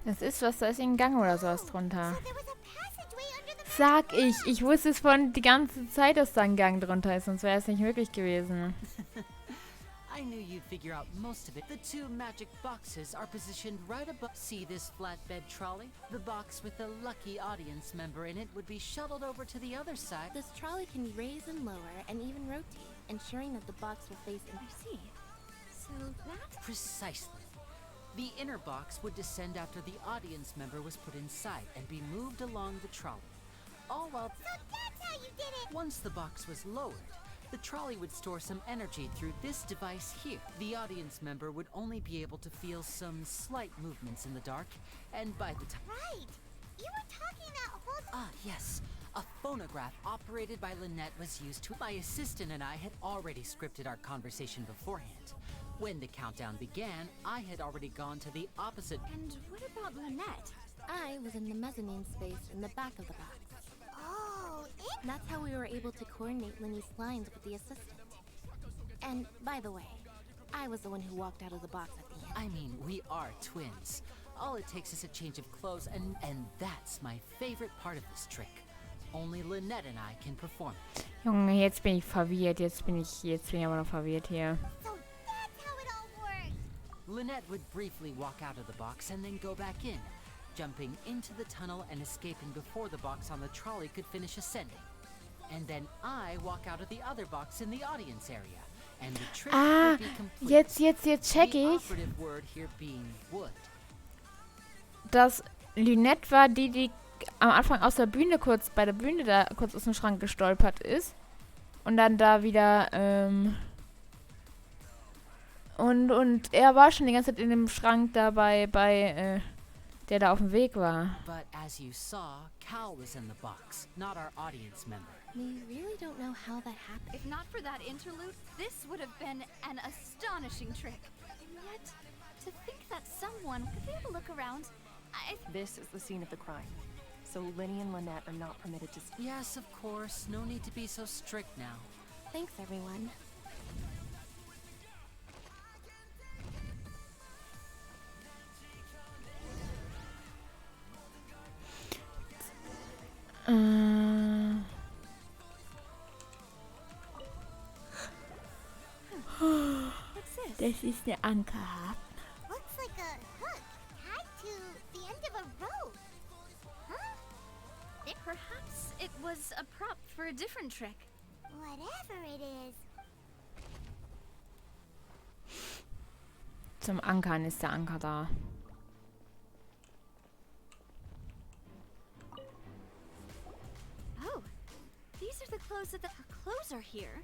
Das ist was, da ist ein Gang oder sowas drunter. So there was a passageway under the Sag ich wusste es von die ganze Zeit, dass da ein Gang drunter ist, sonst wäre es nicht möglich gewesen. I knew you'd figure out most of it. The 2 magic boxes are positioned right above. See this flatbed trolley? The box with the lucky audience member in it would be shuttled over to the other side. This trolley can raise and lower and even rotate, ensuring that the box will face in. I see. So that's Precisely. The inner box would descend after the audience member was put inside and be moved along the trolley. All while So that's how you did it. once the box was lowered, the trolley would store some energy through this device here. The audience member would only be able to feel some slight movements in the dark, and by the time... Right. You were talking that whole Ah, yes. A phonograph operated by Lynette was used to... My assistant and I had already scripted our conversation beforehand. When the countdown began, I had already gone to the opposite... And what about Lynette? I was in the mezzanine space in the back of the box. Oh, That's how we were able to coordinate Lenny's lines with the assistant. And by the way, I was the one who walked out of the box at the end. I mean, we are twins. All it takes is a change of clothes, and that's my favorite part of this trick. Only Lynette and I can perform it. Junge, jetzt bin ich verwirrt. Jetzt bin ich aber noch verwirrt hier. So that's how it all worked. Lynette would briefly walk out of the box and then go back in, jumping into the tunnel and escaping before the box on the trolley could finish ascending. And then I walk out of the other box in the audience area, and the trick Ah, will be complete. jetzt check The ich. operative word here being wood. Dass Lynette war die am Anfang aus der Bühne bei der Bühne da kurz aus dem Schrank gestolpert ist. Und dann da wieder, und er war schon die ganze Zeit in dem Schrank dabei, der da auf dem Weg war. But as you saw, Cal was in the box, not our audience member. We really don't know how that happened. If not for that interlude, this would have been an astonishing trick. And yet, to think that someone could be able to look around, This is the scene of the crime. So Lenny and Lynette are not permitted to... Yes, of course. No need to be so strict now. Thanks, everyone. Das ist der Ankerhaken. Looks like a hook tied to the end of a rope. Huh? perhaps it was a prop for a different trick. Whatever it is. Zum Ankern ist der Anker da. Oh, these are the clothes that her clothes are here,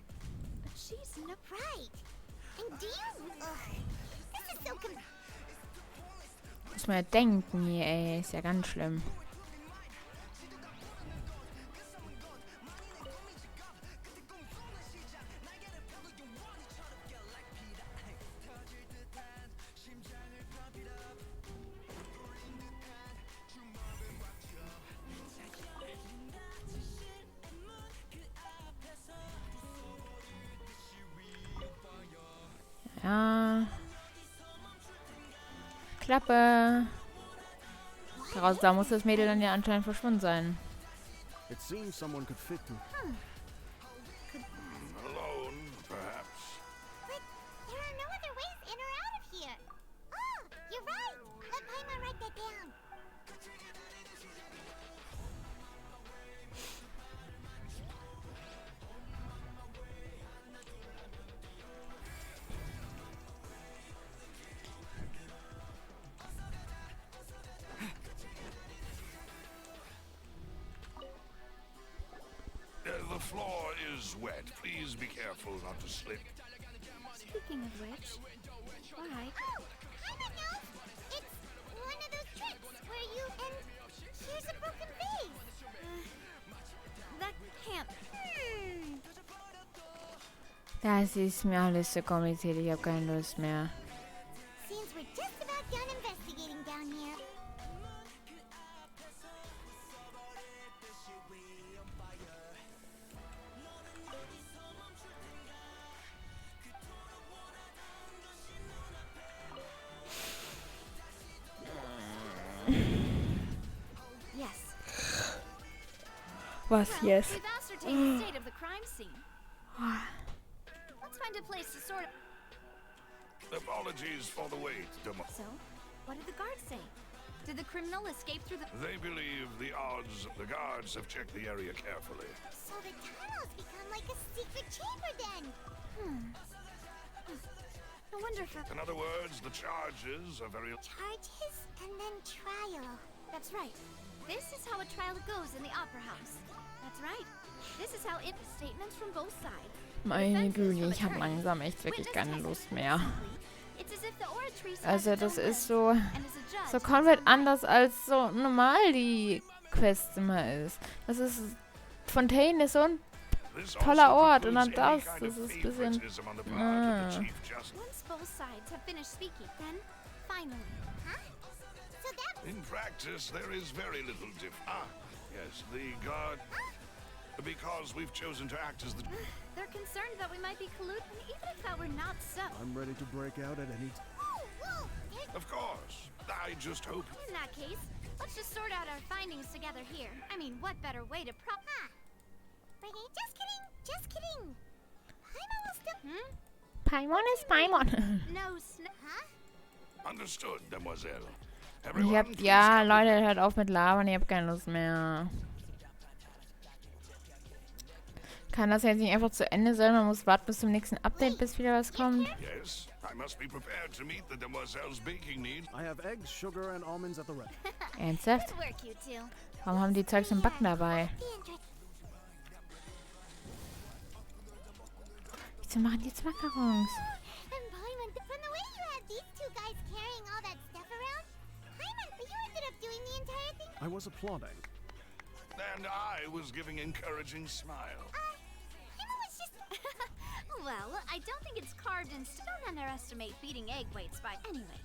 but she's no right. And do you? This is so Muss man ja denken hier, ey. Ist ja ganz schlimm. Ja. Klappe. Da muss das Mädel dann ja anscheinend verschwunden sein. It seems someone could fit through. Alone, perhaps. But there are no other ways in or out of here. Oh, you're right. Let Paimon write that down. The floor is wet. Please be careful not to slip. Speaking of which, why? Oh, I know. It's one of those tricks where you and here's a broken vase. That can't. Das ist mir alles so kompliziert. Ich habe keine Lust mehr. Seems we're just about done investigating down here. Yes. Was Well, yes? we've ascertained the state of the crime scene. Let's find a place to sort of. Apologies for the wait, So, what did the guards say? Did the criminal escape through the? They believe the guards have checked the area carefully. So the tunnels become like a secret chamber then. I wonder if. In other words, the charges are very... Charges and then trial. That's right. This is how a trial goes in the opera house. That's right. This is how it statements from both sides. Meine Güte, ich habe langsam echt wirklich keine Lust mehr. It's as if the oratory Also das ist so komplett anders als so normal die Quest immer ist. Das ist Fontaine ist so ein toller Ort und dann das ist ein bisschen. Once both sides have finished speaking, then finally. So that In practice, there is very little yes, the guard... Because we've chosen to act as the... They're concerned that we might be colluding, even if that were not so. I'm ready to break out at any Of course. I just hope... In that case, let's just sort out our findings together here. I mean, what better way to prop... Just kidding. Just kidding. Paimon will still... Paimon ist Paimon. No Understood, Demoiselle. Ich hab, ja, Leute, hört auf mit Labern, ich hab keine Lust mehr. Kann das jetzt nicht einfach zu Ende sein? Man muss warten bis zum nächsten Update, bis wieder was kommt. Yes, I must be prepared to meet the demoiselle's baking needs. I have eggs, sugar, and almonds at the ready. Ernsthaft? Good work, you two. Warum haben die Zeugs im Backen dabei? Wieso machen die jetzt Macarons? And Paimon, from the way you had these two guys carrying all that stuff around, Paimon, you ended up doing the entire thing. I was applauding. And I was giving encouraging smile. Paimon was just... Well, I don't think it's carved in stone. Don't underestimate beating egg weights by... Anyway,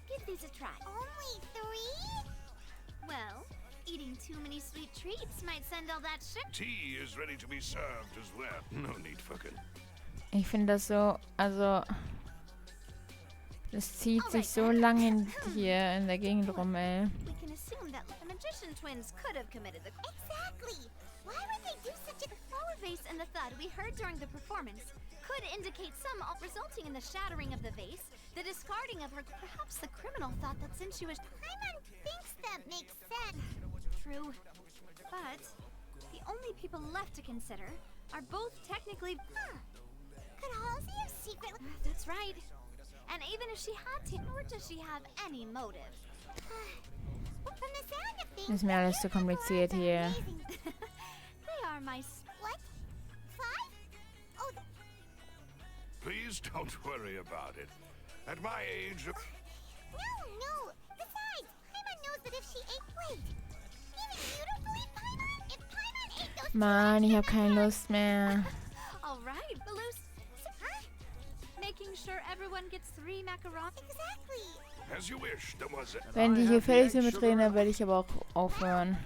give these a try. Only 3? Well, eating too many sweet treats might send all that sugar... Tea is ready to be served as well. No need for Ich finde das so, also... Das zieht sich so lange hier in der Gegend rum, ey. We can assume that the magician twins could have committed the... Exactly! Why would they do such a... The flower vase and the thud we heard during the performance could indicate some resulting in the shattering of the vase, the discarding of her... Perhaps the criminal thought that since she was... Paimon thinks that makes sense. True. But the only people left to consider are both technically... Could Halsey have secretly... That's right. And even if she had to, nor does she have any motive. From the sound of things... Ist mir alles zu kompliziert hier. They are my... What? 5? Oh, Please don't worry about it. At my age... No. Besides, Paimon knows that if she ate... Wait. Even you don't believe Paimon? If Paimon ate those... Mann, ich hab keine Lust mehr. All right, Balloose. Making sure everyone gets 3 macarons. Exactly. As you wish, demoiselle. Wenn die hier fertig sind mit Trainer, werde ich aber auch aufhören.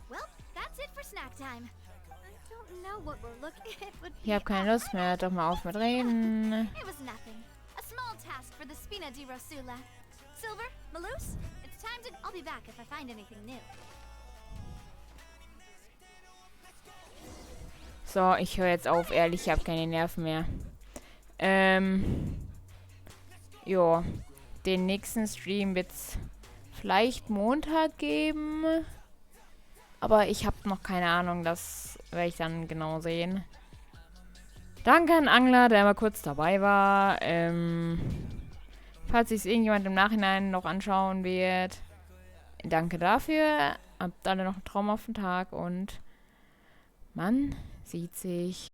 Well, that's it for snack time. I don't know what we're looking at. Ich habe keine Lust mehr. Hört doch mal auf mit Reden. It was nothing. A small task for the Spina di Rosula. Silver, Maloose, it's time to... I'll be back if I find anything new. So, ich höre jetzt auf. Ehrlich, ich habe keine Nerven mehr. Jo. Den nächsten Stream wird es vielleicht Montag geben. Aber ich habe noch keine Ahnung. Das werde ich dann genau sehen. Danke an Angler, der mal kurz dabei war. Falls sich es irgendjemand im Nachhinein noch anschauen wird. Danke dafür. Habt alle noch einen traumhaften Tag und man sieht sich.